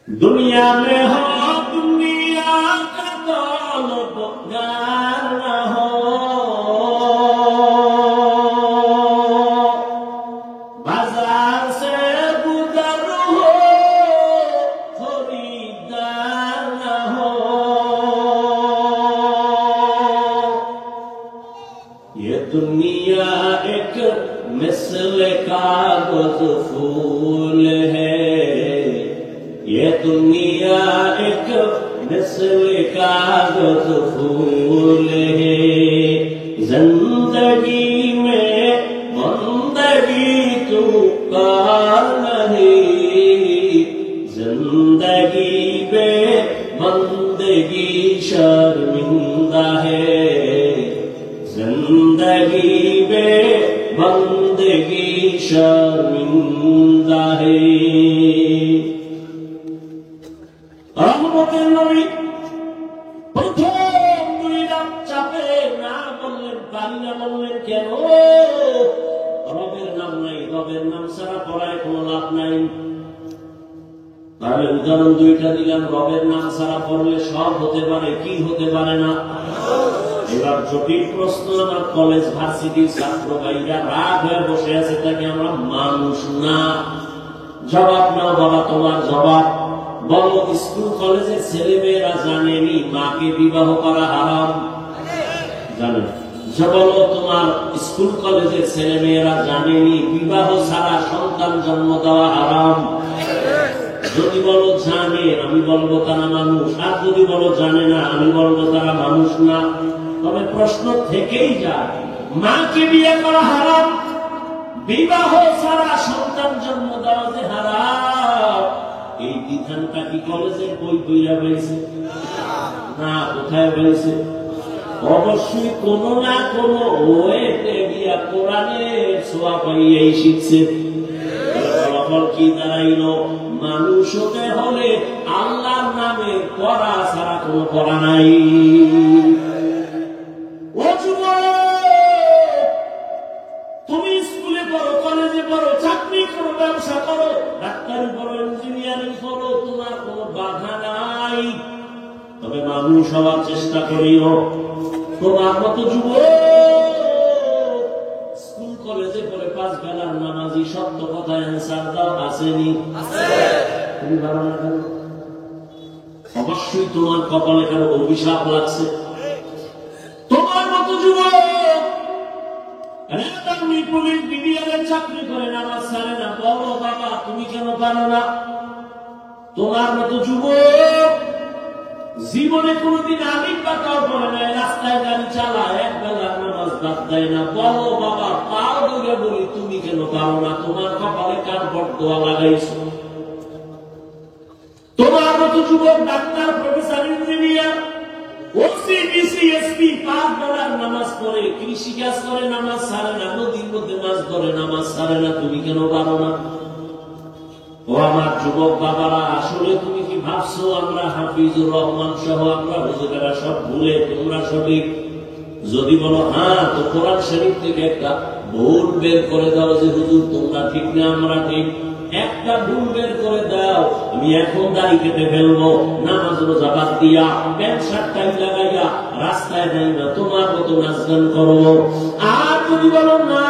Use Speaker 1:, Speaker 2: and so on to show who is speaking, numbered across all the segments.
Speaker 1: दुनिया में हो दुनिया का तलबगार न हो, बाजार से गुजर हो खरीदार न हो। ये दुनिया एक मिसल कागज फूल है, ये दुनिया एक मिसल कागज फूल है। जिंदगी में बंदगी तू कर नहीं, जिंदगी में बंदगी शर्मिंदा है, जिंदगी में बंदगी शर्मिंदा है। রহমতের নবী প্রথম দুই রাত চাপে না বললেন, পারি না বললেন কেন? রবের নাম নাই, রবের নাম ছাড়া পড়ায় কোনো লাভ নাই। তাহলে উদাহরণ দুইটা দিলাম, রবের নাম ছাড়া পড়লে সব হতে পারে, কি হতে পারে না? এবার জটিল প্রশ্ন, আমার কলেজ ভার্সিটির ছাত্র ভাইরা রাগ হয়ে বসে আছে, তাকে আমরা মানুষ না। জবাব নাও বাবা, তোমার জবাব বলো। স্কুল কলেজের ছেলে মেয়েরা জানেনি মাকে বিবাহ করা হারাম? জানে। বলো, তোমার স্কুল কলেজের ছেলে মেয়েরা জানেনি বিবাহ ছাড়া সন্তান জন্ম দেওয়া হারাম? যদি বলো জানে, আমি বলবো তারা মানুষ। আর যদি বলো জানে না, আমি বলবো তারা মানুষ না। তবে প্রশ্ন থেকেই যায়, মাকে বিয়ে করা হারাম, বিবাহ ছাড়া সন্তান জন্ম দেওয়া যে হারাম, এই বিধানটা কি কলেজের বই বইয়া পেয়েছে না? কোথায় পেয়েছে? অবশ্যই কোন না কোন ওয়েতে গিয়া কোরআনের ছোঁয়া পাইয়াই শিখছে। ফলাফল কি দাঁড়াইল? মানুষ হতে হলে আল্লাহর নামে পড়া ছাড়া কোন পড়া নাই। ও যুবক, তুমি স্কুলে পড়ো, কলেজে পড়ো, চাকরি করো, ব্যবসা করো, ডাক্তারি পড়ো, ইঞ্জিনিয়ারিং করো, তোমার কোন বাধা নাই। তবে মানুষ হওয়ার চেষ্টা করিও। তোমার মতো যুবক স্কুল কলেজে পড়ে 5 বেলার নামাজি, সত্য কথা অ্যান্সার দাও, আসেনি? তুমি ভালো না কেন? অবশ্যই তোমার কপালে কেন অভিশাপ লাগছে। তোমার মতো যুবক পুলিশ বিডিআরের চাকরি করে নামাজ ছাড়ে না, বলো বাবা তুমি কেন পারো না? তোমার মতো যুবক জীবনে কোনদিন আমিন বাতাও করে নাই, রাস্তায় গাড়ি চালায়, এক বেলার নামাজ বাদ দেয় না, বলো বাবা পাও দৌড়ে বলি তুমি কেন পারো না? তোমার কপালে কার বটদোয়া লাগাইছো? তোমার মতো যুবক doctor, professor, engineer, OC, DC, SP 5 বেলার নামাজ পড়ে, কৃষি কাজ করে, নামাজ ছাড়ে না, নদীর মধ্যে মাছ ধরে, নামাজ ছাড়ে না, তুমি কেন পারো না? ও আমার যুবক বাবারা, আসলে তুমি কি ভাবছো আমরা হাফিজুর রহমান সহ আমরা হুজুরেরা সব ভুলে, তোমরা সঠিক? যদি বলো হ্যাঁ, তো কোরআন শরীফ থেকে একটা ভুল বের করে দাও যে হুজুর তোমরা ঠিক না আমরা ঠিক। একটা ভুল বের করে দাও, আমি এখন দাড়ি কেটে ফেলবো, নামাজ রোজা বাদ দিয়া, প্যান্ট শার্ট টাই লাগাইয়া রাস্তায় যাই না, তোমার মতো নাচ গান করবো। আর যদি বলো না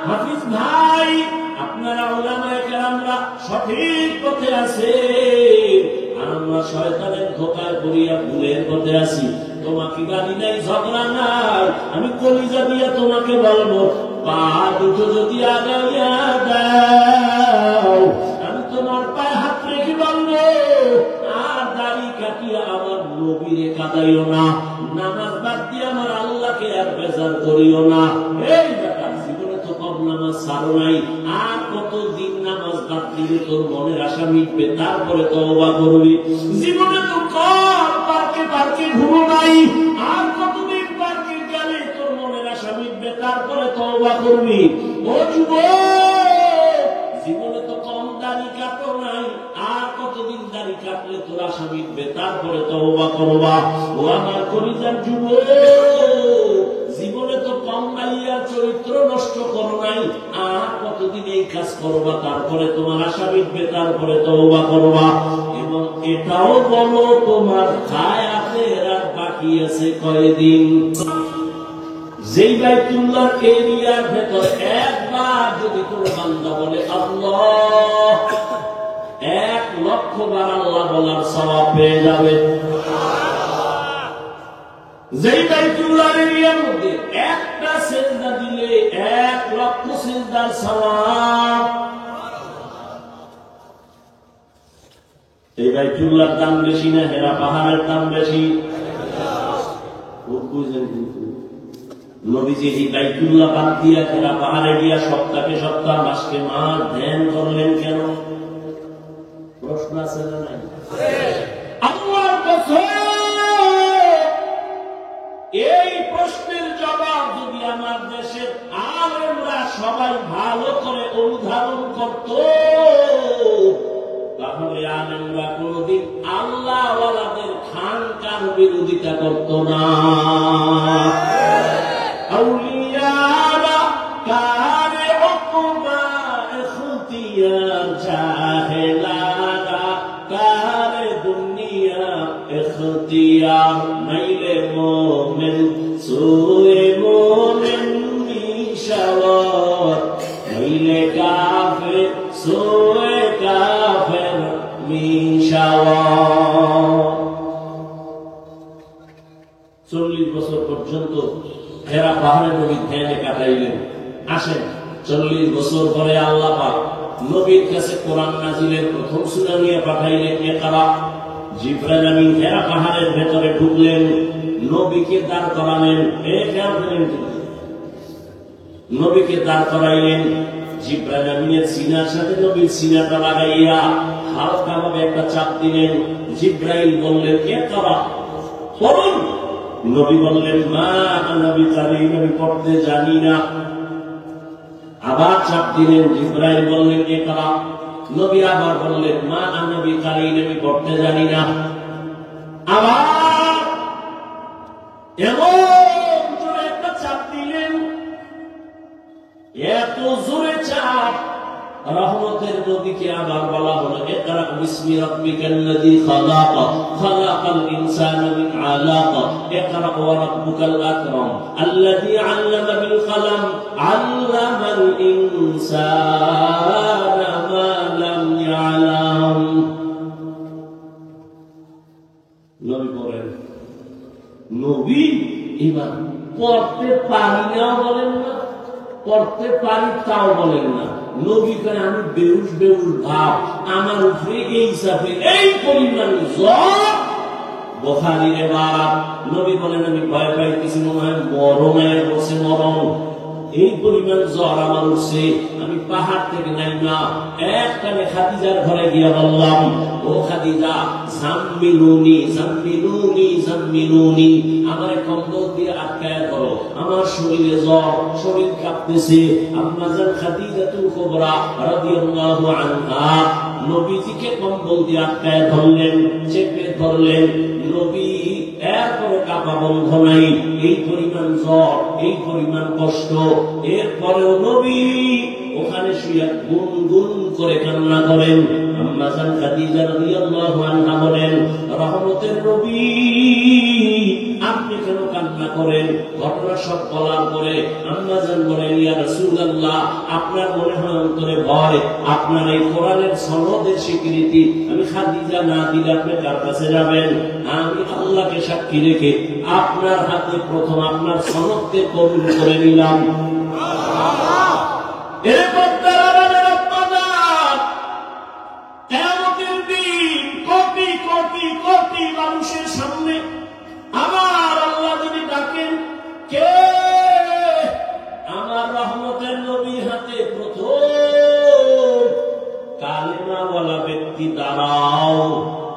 Speaker 1: হাফিজ ভাই আপনারা উলামায়ে কেরামরা সঠিক পথে আছে, আর আমরা শয়তানের ধোঁকায় পড়িয়া ভুলের পথে আছি, তোমাকে গালি নাই, ঝগড়া নাই, আমি কলিজা দিয়া তোমাকে বলবো পা দুটো যদি আগাইয়া দাও, আমি তোমার পায়ে হাত রেখে বলবো আর দাড়ি কাটিয়া আমার নবীরে কাঁদাইও না, নামাজ বাদ দিয়ে আমার আল্লাহকে আর বেজার করিও না। এই বেটা জীবনে তো কম নামাজ ছাড়ো নাই, আর কতদিন নামাজ বাদ দিলে তোর মনের আশা মিটবে? তারপরে তওবা করবি। জীবনে তো কম পার্কে পার্কে ঘুরো নাই, আর কতদিন পার্কে গেলে তোর মনের আশা মিটবে? তারপরে তওবা করবি। ও যুবক, জীবনে তো কম দাড়ি কাটো নাই, আর কতদিন দাড়ি কাটলে তোর আশা মিটবে? তারপরে তওবা করবা। ও আমার কলিজার যুবক, জীবনে তো কম মাইয়া চরিত্র নষ্ট করো নাই, আর কতদিন এই কাজ করবা? তারপরে তোমার আশা মিটবে? তারপরে তওবা করবা। এবং এটাও বলো তোমার হায়াতের আর বাকি আছে কয়দিন। যেই বাইতুল্লাহ এরিয়ার ভেতর একবার যদি কোনো বান্দা বলে আল্লাহ, 1,00,000 বার আল্লাহ বলার সওয়াব পেয়ে যাবে। যেই বাইতুল্লাহ এরিয়ার মধ্যে একটা সিজদা দিলে 1,00,000 সিজদার সওয়াব। এই বাইতুল্লাহর দাম বেশি না হেরা পাহাড়ের দাম বেশি? নবীজি এই বাইতুল্লাহ বাদ দিয়া হেরা পাহাড়ে গিয়া সপ্তাহে সপ্তাহ মাসকে মাস ধ্যান করলেন কেন? প্রশ্ন আছে না নাই? আল্লাহর কসম, এই প্রশ্নের জবাব যদি আমার দেশের আলেমরা সবাই ভালো করে অনুধাবন করত, তাহলে আলেমরা কোনদিন আল্লাহওয়ালাদের খানকার বিরোধিতা করত না। আউলিয়ারা কারে উকবা ইখতিয়ার, জাহেলারা কারে দুনিয়া ইখতিয়ার। মাইলে মোমেন সুয়ে মোমেন মিশাওয়ার, মাইলে কাফের সুয়ে কাফের মিশাওয়ার। 40 বছর পর্যন্ত হেরা পাহাড়ে নবী ধ্যানে কাটাইলেন। আসেন 40 বছর পরে আল্লাহ পাক নবীর কাছে কোরআন নাজিলের প্রথম সূরা নিয়ে পাঠাইলেন, ইকরা। জিবরাইল আমিন হেরা পাহাড়ের ভেতরে ঢুকলেন, নবীকে দাঁড় করালেন। নবীকে দাঁড় করাইলেন, জিবরাইল আমিনের সিনার সাথে নবীর সিনাটা লাগাইয়া হালকা ভাবে একটা চাপ দিলেন। জিবরাইল বললেন, ইকরা, পড়ুন। নবী বললেন, মা আনা বিকারীন, আমি পড়তে জানি না। আবার চাপ দিলেন। জিবরাইল বললেন, ইকরা। নবী আবার বললেন, মা আনা বিকারীন, আমি পড়তে জানি না। আবার এমন জোরে একটা চাপ দিলেন, এত জোরে চাপ, রহমতের নবীকে আবার বলা হলো, ইকরা বিসমি রাব্বিকাল্লাযী খালাক, খালাকাল ইনসানা মিন আলাক, ইকরা ওয়া রাব্বুকাল আকরাম, আল্লাযী আল্লামা বিল কলম, আল্লামাল ইনসানা মা লাম ইয়ালাম। নবী বলেন, নবী এবার পড়তে পারি না বলেন না, পড়তে পারি তাও বলেন না। নবী করে আমি বেউস বেউস ভাব, আমার উপরে এই হিসাবে এই পরিমাণ জ্বর। বুখারীর বাপ নবী বলেন, আমি ভয় পাইতেছি, মনে হয় মরণের বসে মরণ। এই পরিমাণ জ্বর আমার উঠছে, আমি পাহাড় থেকে নাই না একটানে খাদিজার ঘরে গিয়া বললাম, ও খাদিজা, জাম্মিলুনি জাম্মিলুনি জাম্মিলুনি, আমার কম্বল দিয়ে আটকায় ধরো, আমার শরীরে জ্বর, শরীর কাঁপতেছে। আম্মা জান খাদিজাতুল কুবরা রাদিয়াল্লাহু আনহা নবীজিকে কম্বল দিয়ে আটকায় ধরলেন, চেপে ধরলেন। নবী এরপরে কাঁপা বন্ধ নাই, এই পরিমাণ জ্বর, এই পরিমাণ কষ্ট। এরপরেও নবী ওখানে শুয়ে গুনগুন করে কান্না করেন। আম্মা জান খাদিজা রাদিয়াল্লাহু আনহা বলেন, রহমতের নবী, আপনি কেন কান্না করেন? ঘটনা সব বলার পরে আম্মা জান বলেন, ইয়া রাসূলুল্লাহ, আপনার মনে হয় অন্তরে ভয়, আপনার এই কোরআনের সনদের স্বীকৃতি আমি খাদিজা না দিলে আপনি কার কাছে যাবেন? আমি আল্লাহকে সাক্ষী রেখে আপনার হাতে প্রথম আপনার সনদকে কবুল করে নিলাম। এরপর কিয়ামতের দিন কোটি কোটি কোটি মানুষের সামনে আমার আল্লাহ যদি ডাকেন, কে আমার রহমতের নবীর হাতে প্রথম কালেমাওয়ালা ব্যক্তি দাঁড়াও,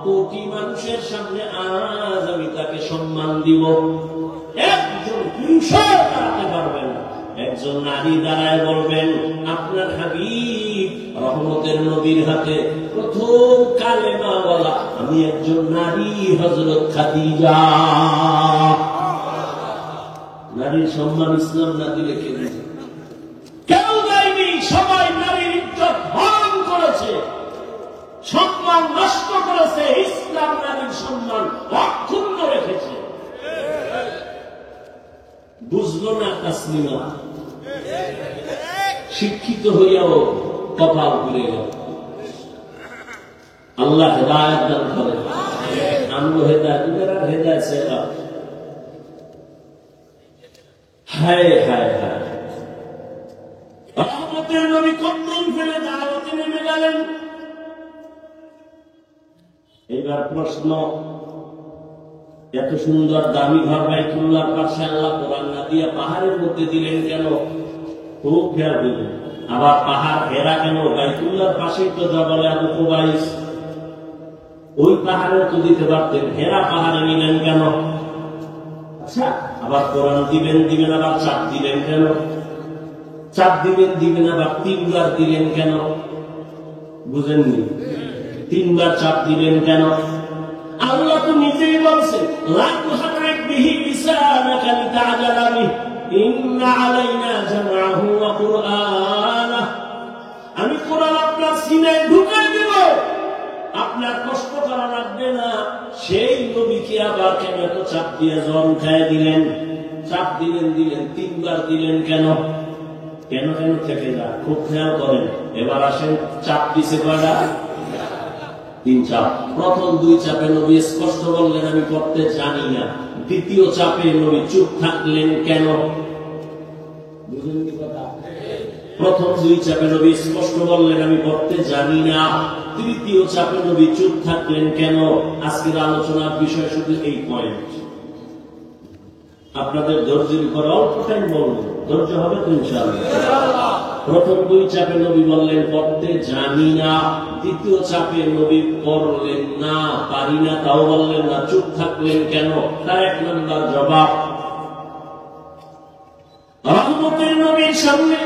Speaker 1: কোটি মানুষের সামনে আজ আমি তাকে সম্মান দিব। একজন পুরুষ দাঁড়াতে পারবেন, একজন নারী দাঁড়ায় বলবেন, আপনার হাবিব রহমতের নবীর হাতে প্রথম কালেমাওয়ালা আমি একজন নারী, হযরত খাদিজা। নারীর সম্মান ইসলাম না দিলে কে দিবে? কেউ দেয়নি। সবাই নারীর ইজ্জত হরণ করেছে, সম্মান নষ্ট করেছে। বুঝলো না তাসলিমা, শিক্ষিত হইয়াও কপাল ঘুরে গেল। আল্লাহ হেদায়েত দান করে, আমগো হেদায়েত হেদায়েত সেবা। হায় হায় হায়, রহমতের নবী কন্দন ফেলে দাওয়াতে নেমে গেলেন। এবার প্রশ্ন, এত সুন্দর দামি ঘর বাইতুল্লাহর পাশে আল্লাহ কোরআন না দিয়ে পাহাড়ের মধ্যে দিলেন কেন? খুব খেয়াল দিলেন। আবার পাহাড় ঘেরা কেন? বাইতুল্লাহর পাশেই তো জবলে আবু কুবাইস, ওই পাহাড়ে তো দিতে পারতেন, ঘেরা পাহাড়ে নিলেন কেন? আচ্ছা, আবার কোরআন দিবেন আবার চাপ দিলেন কেন? চাপ দিবেন আবার 3 বার দিলেন কেন? বুঝেননি? 3 বার চাপ দিলেন কেন? আল্লাহ তো নিজেই বলছেন, লা তুহাররিক বিহি লিসানাকা লিতা'জালা বিহি ইন্না আলাইনা জামআহু ওয়া কুরআনাহ। আমি কোরআন আপনার সিনায় ঢুকাই দেব, আপনার কষ্ট করা লাগবে না। সেই নবীকে আবার কেন এত চাপ দিয়ে জ্বর উঠায় দিলেন? চাপ দিলেন 3 বার দিলেন কেন? কেন কেন থেকে যা, খুব খেয়াল করেন। এবার আসেন, চাপ দিছে কয়টা? 3 চাপ। প্রথম 2 চাপে নবী স্পষ্ট বললেন আমি পড়তে জানি না। দ্বিতীয় চাপে নবী চুপ থাকলেন কেন? বুঝলেন কি কথা? প্রথম 2 চাপে নবী স্পষ্ট বললেন আমি পড়তে জানি না। তৃতীয় চাপে নবী চুপ থাকলেন কেন? আজকের আলোচনার বিষয় শুধু এই পয়েন্ট। আপনাদের ধৈর্যের উপর অল্প টাইম বলবো, ধৈর্য হবে তো ইনশাআল্লাহ। প্রথম 2 চাপে নবী বললেন পড়তে জানি না। দ্বিতীয় চাপে নবী পড়লেন না, পারি না, তাও বললেন না, চুপ থাকলেন কেন? তার 1 নম্বর জবাব, রহমতের নবীর সামনে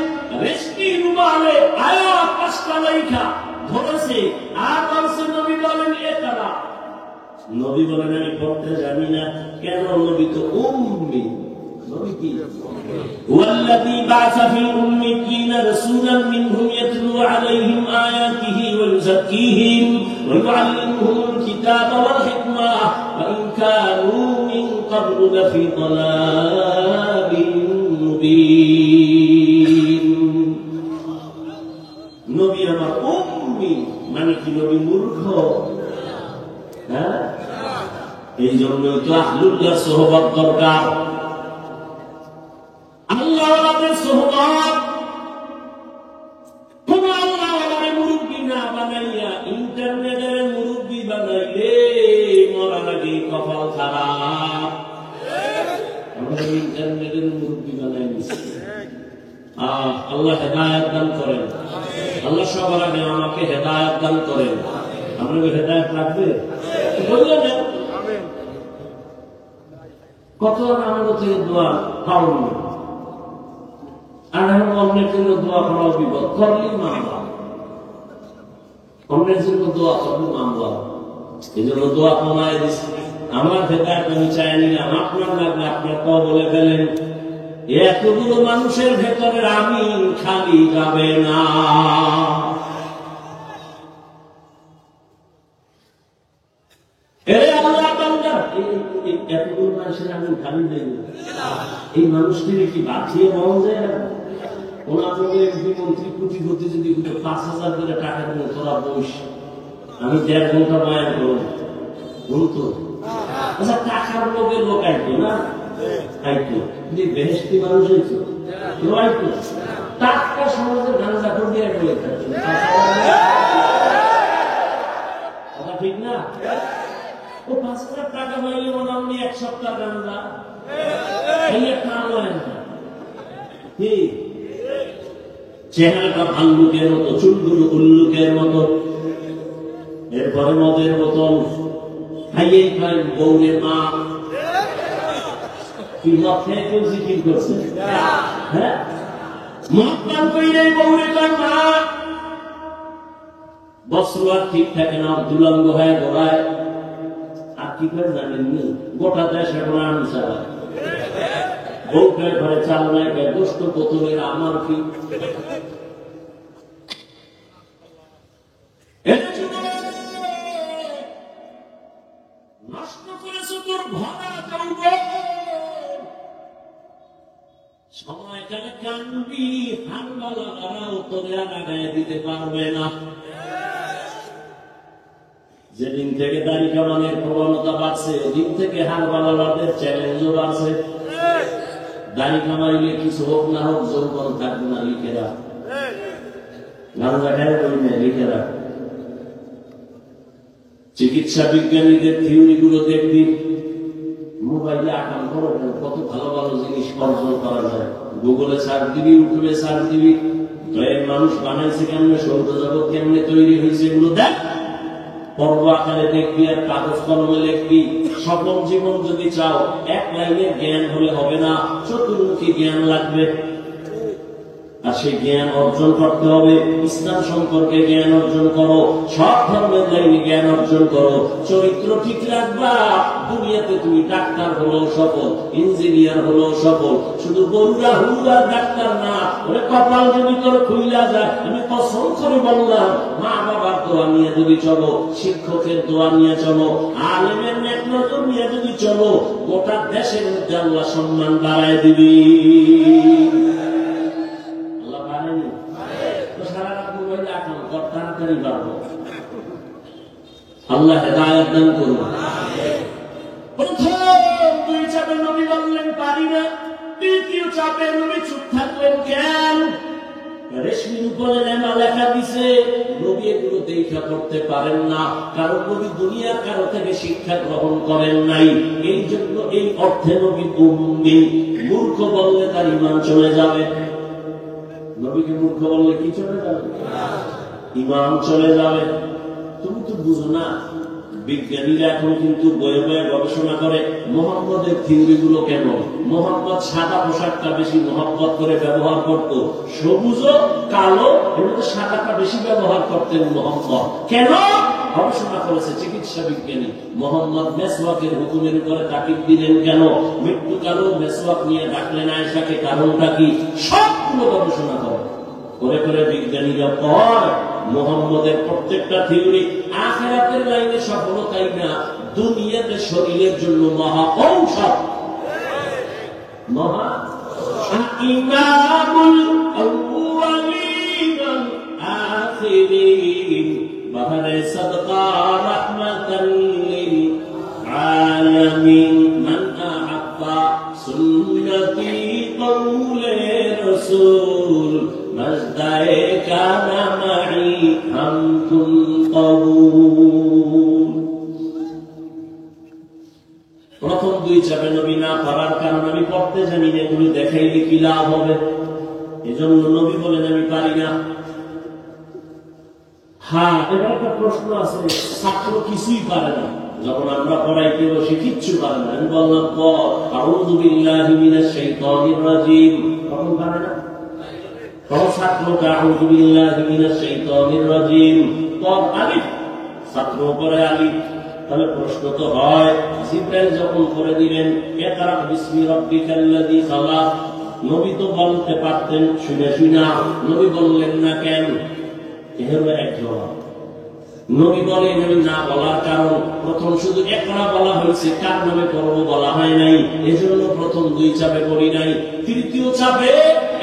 Speaker 1: রেশমি রুমালে আয়াত 5টা লেখা ধরেছে, আর বলছে নবী বলেন একরা। নবী বলেন আমি পড়তে জানি না। কেন? নবী তো উম্মি। নবী কি? ওয়াল্লাযী বা'সা ফিল উম্মিয়িনা রাসূলান মিনহুম ইয়াতলু আলাইহিম আয়াতিহি ওয়া ইউযাক্কিহিম ওয়া ইউআল্লিমুহুমুল কিতাবা ওয়াল হিকমা ওয়া ইন কানূ মিন ক্বাবলু লাফি দালালিন মুবিন। নবী আমার উম্মি মানে কি? নবী মূর্খ? হ্যাঁ, এই জন্যই তো আহলুল্লাহর সোহবত দরকার। আল্লাহওয়ালাদের সোহবত। কোন আল্লাহওয়ালারে মুরব্বী না বানাইয়া ইন্টারনেটের মুরব্বী বানাইলে মরার আগে কপাল খারাপ। আমরা ইন্টারনেটের মুরব্বী বানাই নিচ্ছি। আল্লাহ হেদায়েত দান করেন। আল্লাহ সবার আগে আমাকে হেদায়েত দান করেন। আপনাকে হেদায়েত লাগবে বললেন। কত আমাদের থেকে দোয়া পাওয়া, আর এখন অন্যের জন্য দোয়া করা বিপদ। করলেই মামলা, অন্যের জন্য দোয়া করলে মামলা। এই জন্য দোয়া কমায় দিচ্ছে। আমার হেদায়েত আমি চাই নিলাম, আপনার লাগলে আপনার ক বলে ফেলেন। এতগুলো মানুষের ভেতরে আমি খালি যাবে না। এতগুলো মানুষের আমি খালি যাই না। এই মানুষটিকে কি বাঁচিয়ে পাওয়া যায়? ওনার এমপি মন্ত্রী কোটিপতি যদি 5,000 করে টাকা দেবো, তোরা বস, আমি 1.5 ঘন্টা বয়ান করব, বলতো। আচ্ছা, টাকার লোকের লোক আইতো না? আইতো। বেহেশতি মানুষ হইতো, কেউ আইতো? টাকা সমাজের গাঞ্জা করে বলে থাকতো, কথা ঠিক না? ও 5,000 টাকা পাইলে মোটামুটি 1 সপ্তাহ গাঞ্জা চেহারাটা ভাল্লুকের মতো, চুলগুলো উল্লুকের মতো। এরপরে মদের বোতল খাইয়েই খাই বউরের মা। কি মদ খেয়ে কেউ জিকির করছে? হ্যাঁ, মদ পান কইরাই বউরের মা। বস্ত্র আর ঠিক থাকে না, দুলঙ্গ হয়ে দৌড়ায়। আর কি করে জানেননি? গোটা দেশ এখন আনু চালায়। বউকে ঘরে চাল নাই, গোস্ত বোতলের আমার কি? নষ্ট করেছ তোর ভরা যৌবন। এখানে কানবি, হানবালারাও তোরে লাগাই দিতে পারবে না। যেদিন থেকে দাড়ি কামানের প্রবণতা বাড়ছে, ওদিন থেকে হানবালাদের চ্যালেঞ্জও বাড়ছে। দাড়ি কামাইলে কিছু হোক না হোক যৌবন থাকবে না, লিখে রাখ। লিখে রাখ। চিকিৎসা বিজ্ঞানীদের থিওরি গুলো দেখবি, মোবাইলে আকাম করো, কত ভালো ভালো জিনিস অর্জন করা যায়। গুগলে সার্চ দিবি, ইউটিউবে সার্চ দিবি, মানুষ বানাইছে কেমনে, সৌরজগৎ কেমনে তৈরি হয়েছে, এগুলো দেখ। পর্ব আকারে দেখবি আর কাগজ কলমে লিখবি। সফল জীবন যদি চাও, এক লাইনে জ্ঞান হলে হবে না, চতুর্মুখী জ্ঞান লাগবে। আর সেই জ্ঞান অর্জন করতে হবে। ইসলাম সম্পর্কে জ্ঞান অর্জন করো, সব ধর্মের লাইনে জ্ঞান অর্জন করো, চরিত্র ঠিক রাখবা। দুনিয়াতে তুমি ডাক্তার হলো সফল, ইঞ্জিনিয়ার হলো সফল। শুধু গরুরা হুড়ার ডাক্তার না, ওরে কপাল যদি তোর খুইলা যায়, আমি কসম করে বললাম, মা বাবার দোয়া নিয়ে যদি চলো, শিক্ষকের দোয়া নিয়ে চলো, আলেমের নেকনজর নিয়ে যদি চলো, গোটা দেশের মধ্যে আল্লাহ সম্মান বাড়ায় দিবি। আল্লাহ হেদায়েত দান করুন। প্রথম দুই চাপে নবী বললেন পারি না, দ্বিতীয় চাপে নবী চুপ থাকলেন কেন? রেশমির উপরে নেমা লেখা দিছে, নবী এগুলো দেখা করতে পারেন না, কারণ নবী দুনিয়ার কারো থেকে শিক্ষা গ্রহণ করেন নাই। এই জন্য এই অর্থে নবী উম্মি। মূর্খ বললে তার ঈমান চলে যাবে। নবীকে মূর্খ বললে কি চলে যাবে? ঈমান চলে যাবে। তুমি তো বুঝো না, বিজ্ঞানীরা এখন কিন্তু বয়ে বয়ে গবেষণা করে মোহাম্মদের থিওরি গুলো কেন। মোহাম্মদ সাদা পোশাকটা বেশি মহব্বত করে ব্যবহার করত, সবুজ কালো এগুলো সাদাটা বেশি ব্যবহার করতেন মোহাম্মদ। কেন গবেষণা করেছে চিকিৎসা বিজ্ঞানী। মোহাম্মদ মেসওয়াকের হুকুমের উপরে তাকিদ দিলেন কেন? মৃত্যুকালেও মেসওয়াক নিয়ে ডাকলেন আয়েশাকে, কারণটা কি? সবগুলো গবেষণা করে করে বিজ্ঞানীরা পর মোহাম্মদের প্রত্যেকটা থিওরি আখিরাতের লাইনে সফলতাই না, দুনিয়াতে শরীরের জন্য মহা ঔষধ। মহা ইমামুল আউয়ালিন ওয়াল আখিরিন বাহরে সাদকা রাহমাতাল লিল আলামিন মান আহাব্বা সুন্নতি কওলে রাসূল মজদায়ে কানা মাই হামতুন কবুল। প্রথম দুই চাপে নবী না পারার কারণ আমি পড়তে জানি না, এগুলি দেখাইলে কি লাভ হবে, এজন্য নবী বলেন আমি পারি না। হ্যাঁ, এবার একটা প্রশ্ন আছে, ছাত্র কিছুই পারে না, যখন আমরা পড়াইতে বসে কিচ্ছু পারে না, আমি বললাম আউযু বিল্লাহি মিনাশ শাইতানির রাজিম, তখন পারে না। ছাত্রটা আউযু বিল্লাহি মিনাশ শাইতানির রাজিম, পড় আলিফ, ছাত্র পড়ে আলিফ। তাহলে প্রশ্ন তো হয়, জিবরাইল যখন করে দিলেন ইকরা বিসমি রাব্বিকাল্লাযী খালাক, নবী তো বলতে পারতেন, শুনে শুনা নবী বললেন না কেন? এর এক জবাব। নবী বলেন আমি না বলার কারণ, প্রথম শুধু ইকরা বলা হয়েছে, কার নামে পড়ব বলা হয় নাই, এজন্য প্রথম দুই চাপে পড়ি নাই। তৃতীয় চাপে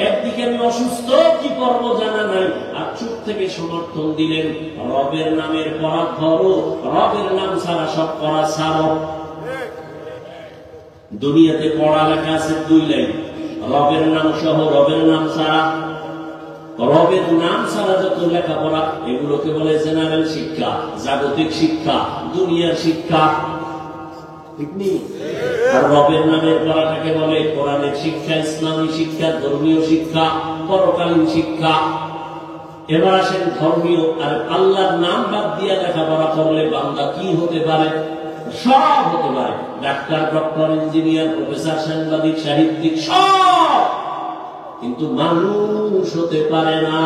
Speaker 1: একদিকে আমি অসুস্থ, কি করবো জানা নাই, আর চুপ থেকে সমর্থন দিলেন রবের নামের পড়া ধরো, রবের নাম ছাড়া সব পড়া ছাড়ো। দুনিয়াতে পড়া লেখা আছে দুই লাইন, রবের নাম সহ, রবের নাম ছাড়া। রবের নাম ছাড়া যত লেখাপড়া এগুলোকে বলে জেনারেল শিক্ষা, জাগতিক শিক্ষা, দুনিয়ার শিক্ষা, ঠিক নেই? আর রবের নামের পড়াটাকে বলে কোরআনের শিক্ষা, ইসলামী শিক্ষা, ধর্মীয় শিক্ষা, পরকালীন শিক্ষা। এবার আসেন ধর্মীয়। আর আল্লাহর নাম বাদ দিয়ে লেখাপড়া করলে বান্দা কি হতে পারে? সব হতে পারে, ডাক্তার, ডক্টর, ইঞ্জিনিয়ার, প্রফেসর, সাংবাদিক, সাহিত্যিক, সব, কিন্তু মানুষ হতে পারে না।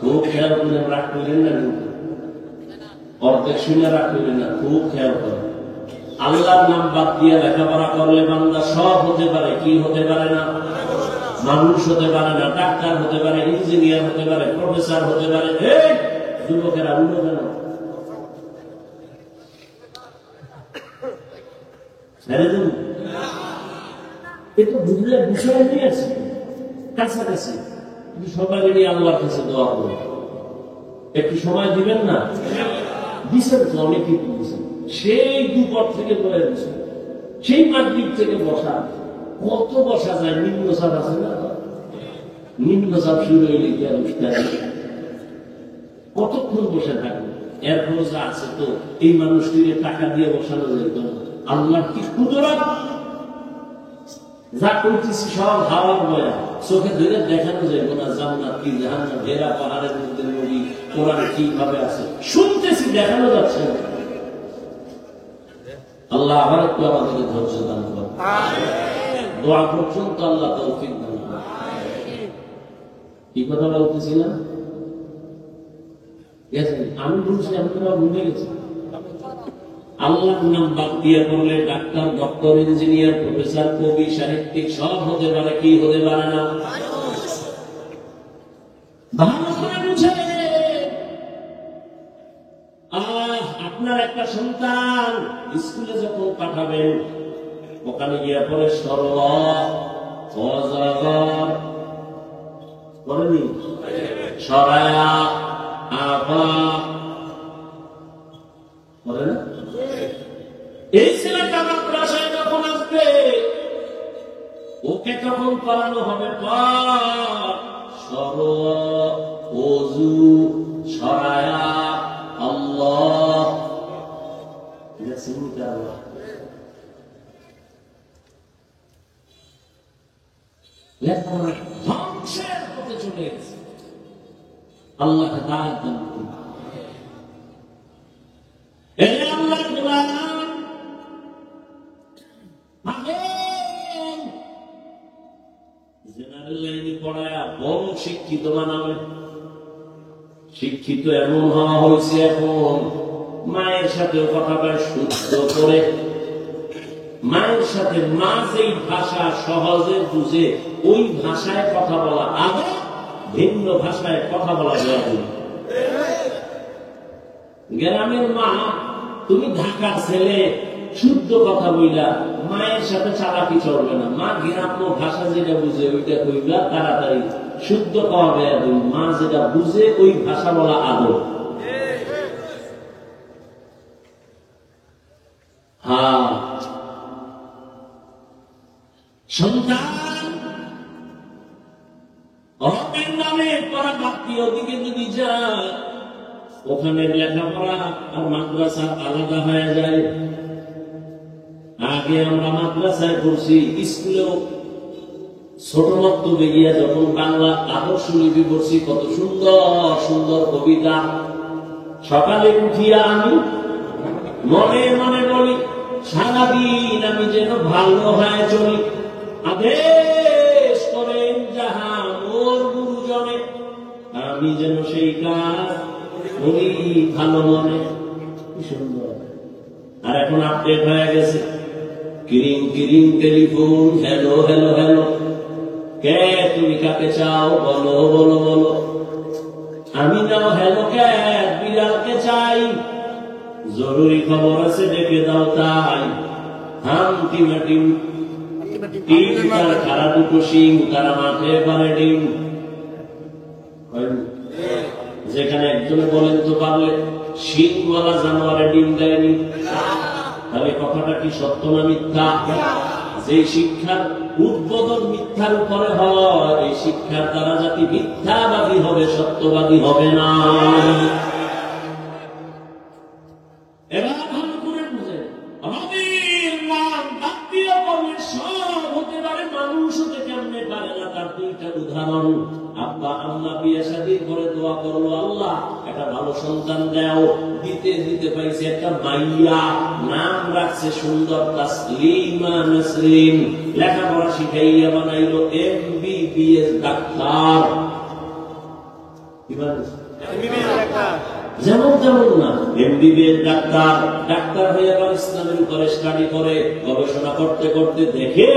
Speaker 1: খুব খেয়াল করে রাখবেন না, কিন্তু অর্ধেক শুনে রাখবেন না, খুব খেয়াল করেন। আল্লাহর নাম বাদ দিয়ে লেখাপড়া করলে বান্দা সব হতে পারে, কি হতে পারে না? মানুষ হতে পারে না, ডাক্তার হতে পারে, ইঞ্জিনিয়ার হতে পারে, প্রফেসর হতে পারে। এই যুবকেরা উঠো কেন? ছেড়ে দিন। এটা বুঝলে বিষয় নিয়ে আছে কাছাকাছি, কিন্তু সবাই মিলে আল্লাহর কাছে দোয়া করুন। একটু সময় দিবেন না? দিচ্ছেন তো, অনেকেই দিচ্ছেন। সেই দুপুর থেকে বলে দিচ্ছেন, সেই মাগরিব থেকে বসা, কত বসা যায়? নিম্ন চাপ আছে না? নিম্ন চাপ শুরু হইলে কি আর উঠতে আসে? কতক্ষণ বসে থাকবে? এর খরচা আছে তো এই মানুষটিকে টাকা দিয়ে বসানো যেত না। আল্লাহ কি কুদরত! যা করতেছি সব হাওয়ার বয়া, চোখে ধরে দেখানো যাবে না। জান্নাত কি জাহান্নাম, ভেড়া পাহাড়ের মধ্যে নদী, কোরআন কিভাবে আছে শুনতেছি, দেখানো যাচ্ছে না। আল্লাহ আবার একটু আমাদেরকে ধৈর্য দান করেন। দোয়া পর্যন্ত আল্লাহ তৌফিক দান করেন। কি কথা বলতেছি না? আমি বলছি, আপনারা ভুলে গেছেন। আল্লাহর নাম বাদ দিয়ে করলে ডাক্তার, ডক্টর, ইঞ্জিনিয়ার, প্রফেসর, কবি, সাহিত্যিক সব হতে পারে, কি হতে পারে না? ভালো করে বুঝে। আপনার একটা সন্তান স্কুলে যখন পাঠাবেন, ওখানে গিয়ে পরে সরল অজগর করেনি, সরায়া আবা করে না? এই ছেলেটা মাদ্রাসায় যখন আসবে, ওকে তখন পড়ানো হবে সর, অজু, সরায়া, আল্লাহ। ধ্বংসের পথে চলে গেছে। আল্লাহ হেদায়েত দান করুন। আল্লাহ জেনারেল লাইনে পড়ায় বড় শিক্ষিত বানাবে। শিক্ষিত এমন হওয়া হয়েছে এখন, মায়ের সাথে কথা বলে শুদ্ধ করে। মায়ের সাথে মা যেই ভাষা সহজে বুঝে ওই ভাষায় কথা বলা, আগে ভিন্ন ভাষায় কথা বলা যায়। গ্রামের মা, তুমি ঢাকার ছেলে, শুদ্ধ কথা বইলা, মায়ের সাথে চালাকি চলবে না। মা গ্রাম্য ভাষা যেটা বুঝে ওইটা কইবা, তাড়াতাড়ি শুদ্ধ পাওয়া। মা যেটা বুঝে ওই ভাষা বলা আদর। হ্যাঁ, সন্তান অপের নামে পড়া বাড়তি ওদিকে যদি যায়, ওখানে লেখাপড়া আর মাদ্রাসা আলাদা হয়ে যায়। আগে আমরা মাদ্রাসায় পড়ছি, স্কুলেও ছোট মক্তবে গিয়া যখন বাংলা আদর্শ লিপি পড়ছি, কত সুন্দর সুন্দর কবিতা। সকালে উঠিয়া আমি মনে মনে বলি, সারাদিন আমি যেন ভালো হয়ে চলি। আদেশ করেন যাহা মোর গুরুজনে, আমি যেন সেই কাজ করি ভালো মনে। কি সুন্দর! আর এখন আপডেট হয়ে গেছে, কিরিং কিরিং টেলিফোন, হ্যালো হ্যালো হ্যালো, কে তুমি কাকে চাও, বলো বলো বলো। আমি নাও হ্যালো কে, বিড়ালকে চাই, জরুরি খবর আছে ডেকে দাও তাই। হাম টিমাটিম, টিম তার খারা দুটো শিং, তারা মাঠে পারে ডিম। যেখানে একজনে বলেন তো পারলে, শিংওয়ালা জানোয়ারে ডিম দেয়নি। তাহলে কথাটা কি সত্য না মিথ্যা? যে শিক্ষার উদ্বোধন মিথ্যার উপরে হয়, এই শিক্ষার দ্বারা জাতি মিথ্যাবাদী হবে, সত্যবাদী হবে না। এবার ভালো করে বুঝে, আমাদের নাম বাক্যীয় করলে সব হতে পারে, মানুষ হতে কেমনে পারে না, তার দুইটা উদাহরণ। আব্বা আম্মা বিয়ে শাদী করে দোয়া করলো, আল্লাহ একটা ভালো সন্তান দাও। দিতে দিতে পাইছে একটা মাইয়া, নাম রাখছে সুন্দর তাসলিমা নাসরিন। লেখাপড়া শিখাইয়া বানাইলো MBBS ডাক্তার। যেমন তেমন না, MBBS ডাক্তার। ডাক্তার হয়ে আবার ইসলামের উপরে স্টাডি করে, গবেষণা করতে করতে দেখে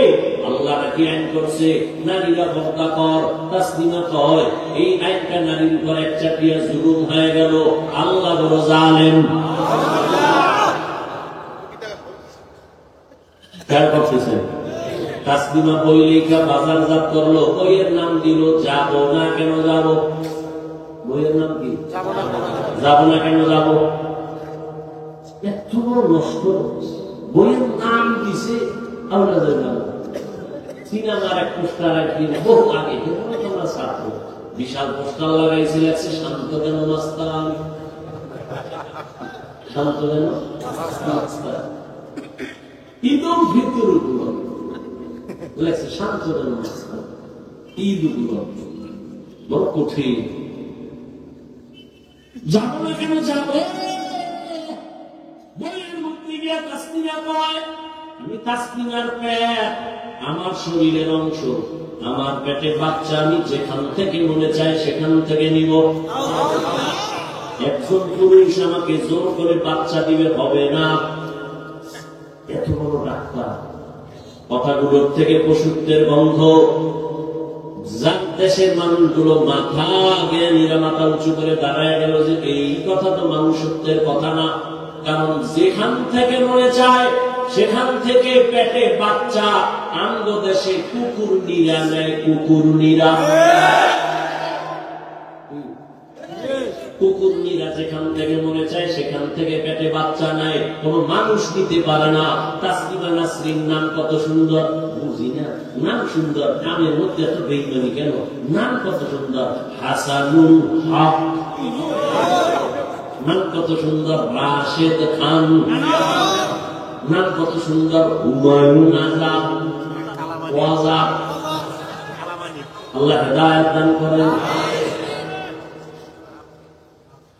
Speaker 1: আল্লাহ নাকি আইন করছে নারীরা পর্দা কর। তাসলিমা কয়, এই আইনটা নারীর উপর এক চাটিয়া জুলুম হয়ে গেল। আল্লাহ বড় জালেম। খেয়াল করতেছেন? তাসলিমা বই লেখা বাজারজাত করলো, বইয়ের নাম দিল যাব না কেন যাব। বইয়ের নাম কি? যাব না কেন যাব। এত বড় নষ্ট, বইয়ের নাম দিছে আওলাদের নাম। সিনেমার এক পোস্টার একদিন বহু আগে, তোমরা ছাত্র, বিশাল পোস্টার লাগাইছে, লাগছে শান্ত কেন মাস্তান, শান্ত কেন মাস্তান। ঈদুল ফিতর উপলক্ষে লাগছে শান্ত কেন মাস্তান, ঈদ উপলক্ষে। বড় কঠিন। যাবো না কেন যাবো। বইয়ের মধ্যে গিয়া তাসলিমা কয়, আমি তাসলিমার পেট আমার শরীরের অংশ, আমার পেটে বাচ্চা, আমি যেখান থেকে মনে চাই সেখান থেকে নিব। একজন পুরুষ আমাকে জোর করে বাচ্চা দিবে হবে না। এত বড় ডাক্তার, কথাগুলোর থেকে পশুত্বের গন্ধ। দেশের মানুষগুলো মাথা জ্ঞানীরা মাথা উঁচু করে দাঁড়ায় গেল যে এই কথা তো মানুষত্বের কথা না। কারণ যেখান থেকে মনে চায় সেখান থেকে পেটে বাচ্চা, আঙ্গ দেশে কুকুর নিরা নেয়, কুকুর নিরা। কুকুর নিরা যেখান থেকে মনে চায় সেখান থেকে পেটে বাচ্চা নেয়, কোন মানুষ নিতে পারে না। তাসলিমা নাসরিন নাম কত সুন্দর, বুঝি না নাম সুন্দর, নামের মধ্যে এত বেইমানি কেন? নাম কত সুন্দর, হাসানুল হক, নাম কত সুন্দর, রাশেদ খান, নাম কত সুন্দর, হুমায়ুন আজাদ, ওয়াজাব। আল্লাহ হেদায়েত দান করেন।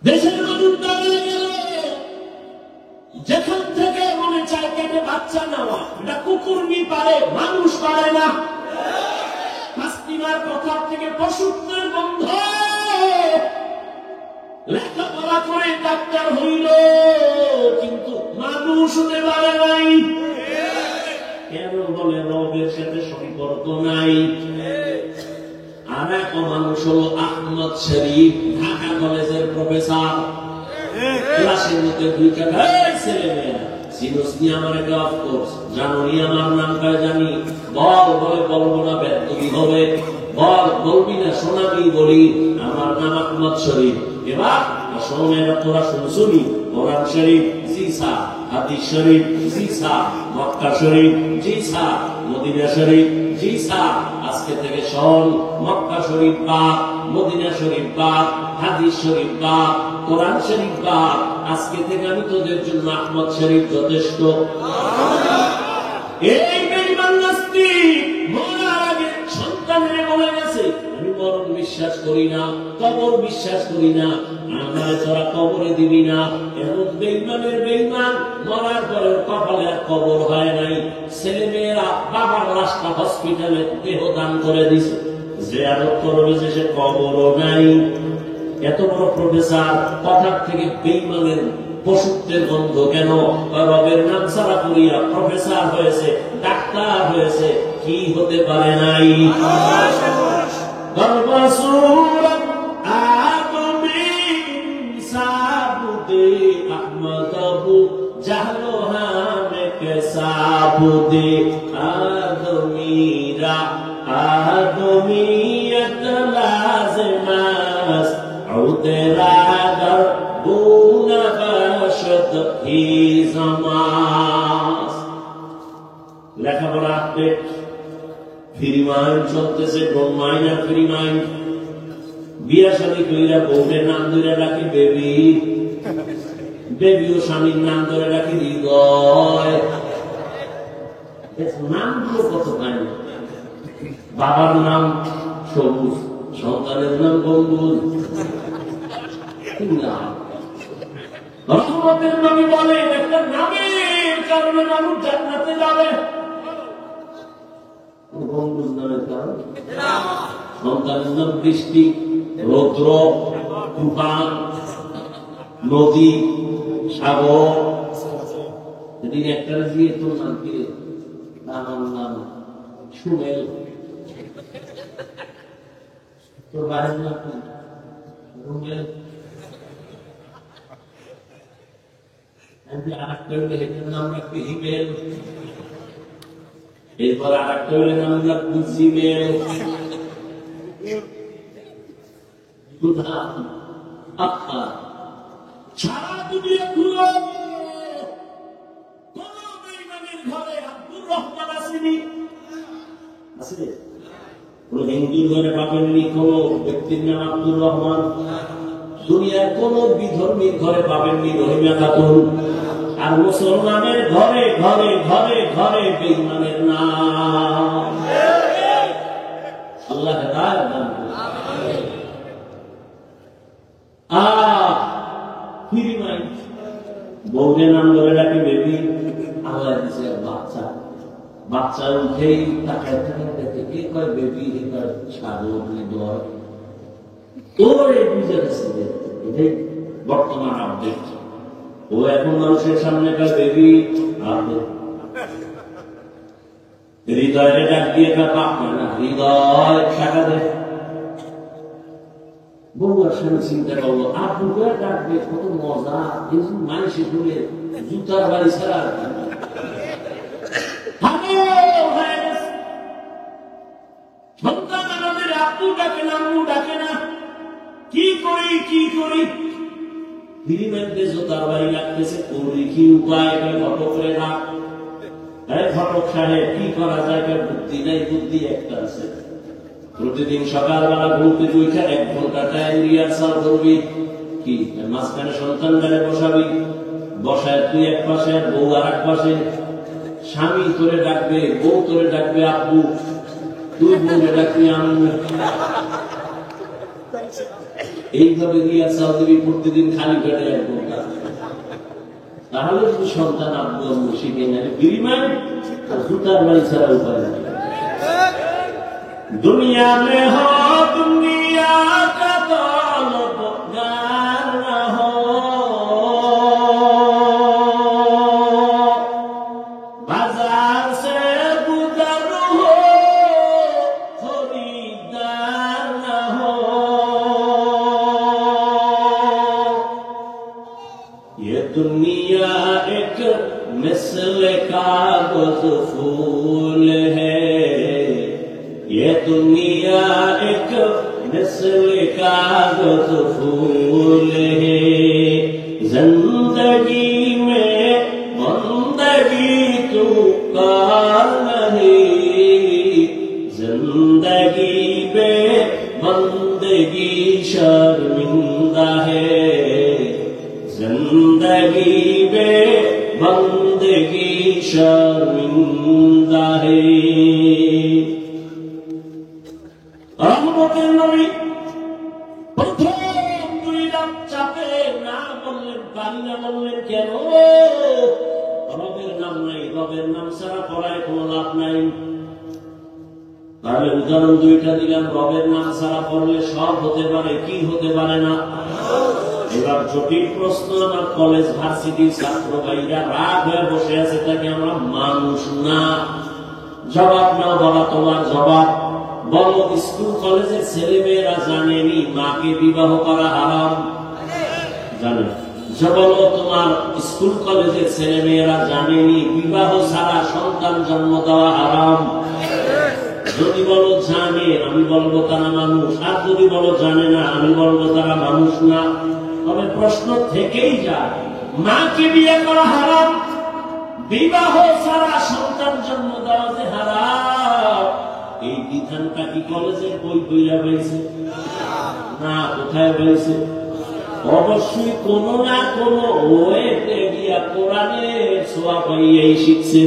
Speaker 1: দেশের মানুষ দাঁড়িয়ে গেল, যেখান থেকে মনে চায় কেটে বাচ্চা নেওয়া, এটা কুকুর নি পারে, মানুষ পারে না। তাসলিমার কথা থেকে পশুত্বের গন্ধ। লেখাপড়া করে ডাক্তার হইল, কিন্তু মানুষ হতে পারে নাই। কেন বলে? রবের সাথে সম্পর্ক নাই। আর এক মানুষ হলো আহমদ শরীফ, ঢাকা কলেজের প্রফেসর। ক্লাসের মধ্যে দুই টাকা ছেলে মেয়েরা সিনোসনি আমার একটা অফকোর্স জানো নি আমার নামটা জানি, বল বলে বলবো না, ব্যর্থ হবে, বল বলবি না, শোনাবি, বলি আমার নাম আহমদ শরীফ। এবার শোনেরা তোরা শুনছুনি, কোরআন শরীফ জি স্যার, হাদিস শরীফ জি স্যার, মক্কা শরীফ জি স্যার, মদিনা শরীফ জি স্যার। আজকে থেকে শোন, মক্কা শরীফ বাদ, মদিনা শরীফ বাদ, হাদিস শরীফ বাদ, কোরআন শরীফ বাদ। আজকে থেকে আমি তোদের জন্য আহমদ শরীফ যথেষ্ট। এই বেঈমান নাস্তিক মরার আগে সন্তানের বলে গেছে, আমি মরণ বিশ্বাস করি না, কবর বিশ্বাস করি না, আমার তোরা কবরে দিবি না। এমন বেঈমানের বেঈমান, মরার পরে কপালে আর কবর হয় নাই। ছেলে মেয়েরা বাবার লাশটা হসপিটালে দেহ দান করে দিছে, যে আরো করবে যে সে কবরও নাই। এত বড় প্রফেসর, কথার থেকে বেঈমানের পশুত্বের গন্ধ কেন? রবের নাম সারা করিয়া প্রফেসর হয়েছে, ডাক্তার হয়েছে, কি হতে পারে নাই?
Speaker 2: आदमीयत लाज़िमस तेरा दर बून बशत ही ज़मास। লেখাপড়া আপডেট, ফ্রি মাইন্ড চলতেছে, কোন মাইন্ড আর ফ্রি মাইন্ড। বিয়া শাদী কইরা বউয়ের নাম ধরে রাখি বেবি, বেবিও স্বামীর নাম ধরে রাখি হৃদয়। নামগুলো কত কাহিনী। বাবার নাম সবুজ, সন্তানের নাম গম্বুজ। রহমতের নবী বলেন, একটা নামের কারণে মানুষ জান্নাতে যাবে। গম্বুজ নামের কারণ, সন্তানের নাম বৃষ্টি, রৌদ্র, তুফান, নদী, সাগর। যদি একটা দিয়ে তোর নাম কি? আমার নাম সুমেল। তোর বাড়ির নাম কি? রুমেল। আর একটা নাম রাখবি হিমেল। এরপর আর একটা হলে নাম রাখবো জিমেল। সারা দুনিয়া ঘুরো, কোন বেঈমানের ঘরে আব্দুর রহমান আসেনি, আছে? কোন হিন্দুর ঘরে পাবেননি কোন ব্যক্তির নাম আব্দুর রহমান। দুনিয়ার কোন বিধর্মীর ঘরে পাবেননি রহিমা খাতুন। আর মুসলমানের ঘরে ঘরে ঘরে ঘরে বেঈমানের নাম। আল্লাহ হেদায়েত দান করুন। বউকে নাম ধরে ডাকি বেবি। আল্লাহ দিছে বাচ্চা, বাচ্চা উঠেই তাকায় তাকায় দেখে কে কয় বেবি, এবার ছাগল দর ওরে বুঝে গেছে। এটাই বর্তমান আপডেট। ও এখন মানুষের সামনে কয় বেবি, হৃদয়ে ডাক দিয়ে পাপ না, হৃদয় টাকা দেয়। বউয়ার সামনে চিন্তা করলো আপনি করে ডাকবে, কত মজা। এই মানুষের ঘুরে জুতার বাড়ি ছাড়া সন্তান আমাদের আপু ডাকে না, আম্মু ডাকে না। কি করি কি করি, হিরিমেন্টে জুতার বাড়ি লাগতেছে, করি কি উপায়? ফটকের রাখ, ফটক সাহেব কি করা যায়? বুদ্ধি নাই, বুদ্ধি একটা আছে। প্রতিদিন সকালবেলা ঘুরতে উঠে 1 ঘন্টা টাইম রিহার্সাল করবি। কি মাঝখানে সন্তান বেড়ে বসাবি, বসায় তুই এক পাশে বউ আর এক পাশে। স্বামী তোরে ডাকবে, বউ তোরে ডাকবে আব্বু, তুই বউরে ডাকবি আম্মু। এইভাবে রিহার্সাল দিবি প্রতিদিন খালি পেটে 1 ঘন্টা। তাহলে তুই সন্তান আব্বু আম্মু শিখে নেবে। বিরিমান আর জুতার বাড়ি ছাড়া উপায় নেই। दुनिया में हो दुनिया का तलबगार न हो, बाजार से गुजर हो खरीदार न हो। ये दुनिया एक मिसल कागज फूल है, ये दुनिया एक मिसल कागज फूल है। जिंदगी में बंदगी तू कार नहीं, जिंदगी में बंदगी शर्मिंदा है, जिंदगी में बंदगी शर्मिंदा है। রহমতের নবী প্রথম 2 রাত চাপে না বললেন, পানি না বললেন কেন? রবের নাম নাই, রবের নাম ছাড়া পড়ায় কোনো লাভ নাই। তাহলে উদাহরণ 2টা দিলাম। রবের নাম ছাড়া পড়লে সব হতে পারে, কি হতে পারে না? এবার জটিল প্রশ্ন। আমার কলেজ ভার্সিটির ছাত্র ভাইরা রাগ হয়ে বসে আছে, তাকে আমরা মানুষ না। জবাব নাও বাবা, তোমার জবাব বলো। স্কুল কলেজের ছেলে মেয়েরা জানেনি মাকে বিবাহ করা হারাম? জানে। বলো তোমার স্কুল কলেজের ছেলে মেয়েরা জানেনি বিবাহ ছাড়া সন্তান জন্ম দেওয়া হারাম? যদি বলো জানে, আমি বলবো তারা মানুষ। আর যদি বলো জানে না, আমি বলবো তারা মানুষ না। তবে প্রশ্ন থেকেই যায়, মাকে বিয়ে করা হারাম, বিবাহ ছাড়া সন্তান জন্ম দেওয়া যে হারাম, এই বিধানটা কি কলেজের বই বইরা পাইছে? না। কোথায় পাইছে? অবশ্যই কোন না কোন ওয়েতে গিয়া কোরআনের ছোঁয়া পাইয়াই শিখছে।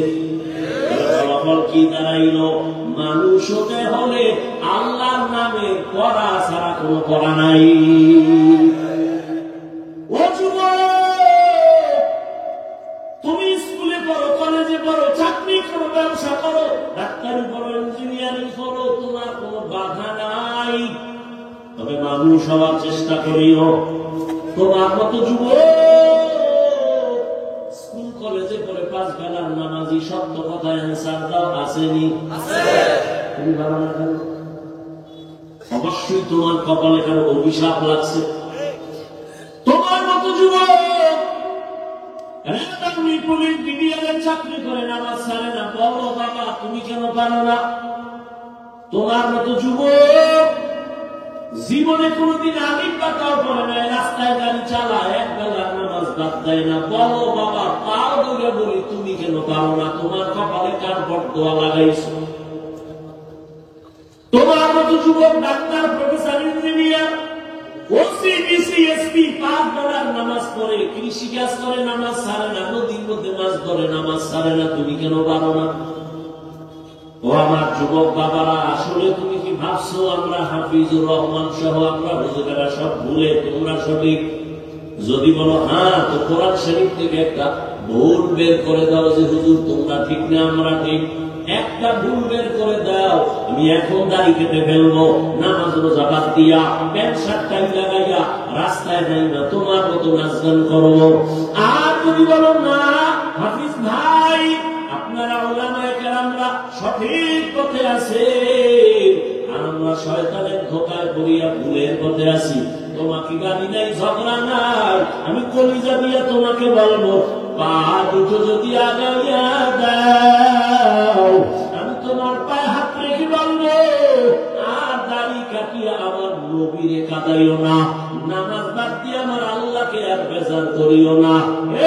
Speaker 2: ফলাফল কি দাঁড়াইল? মানুষ হতে হলে আল্লাহর নামে পড়া ছাড়া কোনো পড়া নাই। ও যুবক, তুমি স্কুলে পড়ো, কলেজে পড়ো, চাকরি করো, ব্যবসা করো, ডাক্তারি করো, ইঞ্জিনিয়ারিং করো, তোমার কোনো বাধা নাই। তবে মানুষ হওয়ার চেষ্টা করিও। তোমার মতো যুবক স্কুল কলেজে পড়ে 5 বেলার নামাজি, সত্য কথা অ্যান্সার দাও, আসেনি? তুমি ভালো না কেন? অবশ্যই তোমার কপালে কারো অভিশাপ লাগছে। তোমার মতো যুবক
Speaker 1: তুমি পুলিশ বিডিআরের চাকরি করে নামাজ ছাড়ে না, বলো বাবা তুমি কেন পারো না? তোমার মতো যুবক জীবনে কোনদিন আমিন পাতাও পড়ে নাই, রাস্তায় গাড়ি চালায়, এক বেলার নামাজ বাদ দেয় না, বলো বাবা পাও দৌড়ে বলি তুমি কেন পারো না? তোমার কপালে কার বটদোয়া লাগাইছো? তোমার মতো যুবক doctor, professor, engineer, OC, DC, SP 5 বেলার নামাজ পড়ে, কৃষিকাজ করে নামাজ ছাড়ে না, নদীর মধ্যে মাছ ধরে নামাজ ছাড়ে না, তুমি কেন পারো না? ও আমার যুবক বাবারা, আসলে তুমি কি ভাবছো আমরা হাফিজুর রহমান সহ আমরা হুজুরেরা সব ভুলে তোমরা সঠিক? যদি বলো হ্যাঁ, তো কোরআন শরীফ থেকে একটা ভুল বের করে দাও যে হুজুর তোমরা ঠিক না আমরা ঠিক। একটা ভুল বের করে দাও, আমি এখন দাড়ি কেটে ফেলবো, নামাজ রোজা বাদ দিয়া, প্যান্ট শার্ট টাই লাগাইয়া রাস্তায় যাই না, তোমার মতো নাচ গান করবো। আর যদি বলো না হাফিজ ভাই আপনারা ওলামায়ে কেরামরা সঠিক পথে আছে আর আমরা শয়তানের ধোঁকায় পড়িয়া ভুলের পথে আছি, তোমাকে গালি নাই, ঝগড়া নাই, আমি কলিজা দিয়া তোমাকে বলবো পা দুটো যদি আগাইয়া দাও আমি তোমার পায়ে হাত রেখে বলবো আর দাড়ি কাটিয়া আমার নবীরে কাঁদাইও না, নামাজ বাদ দিয়ে আমার আল্লাহকে আর বেজার করিও না।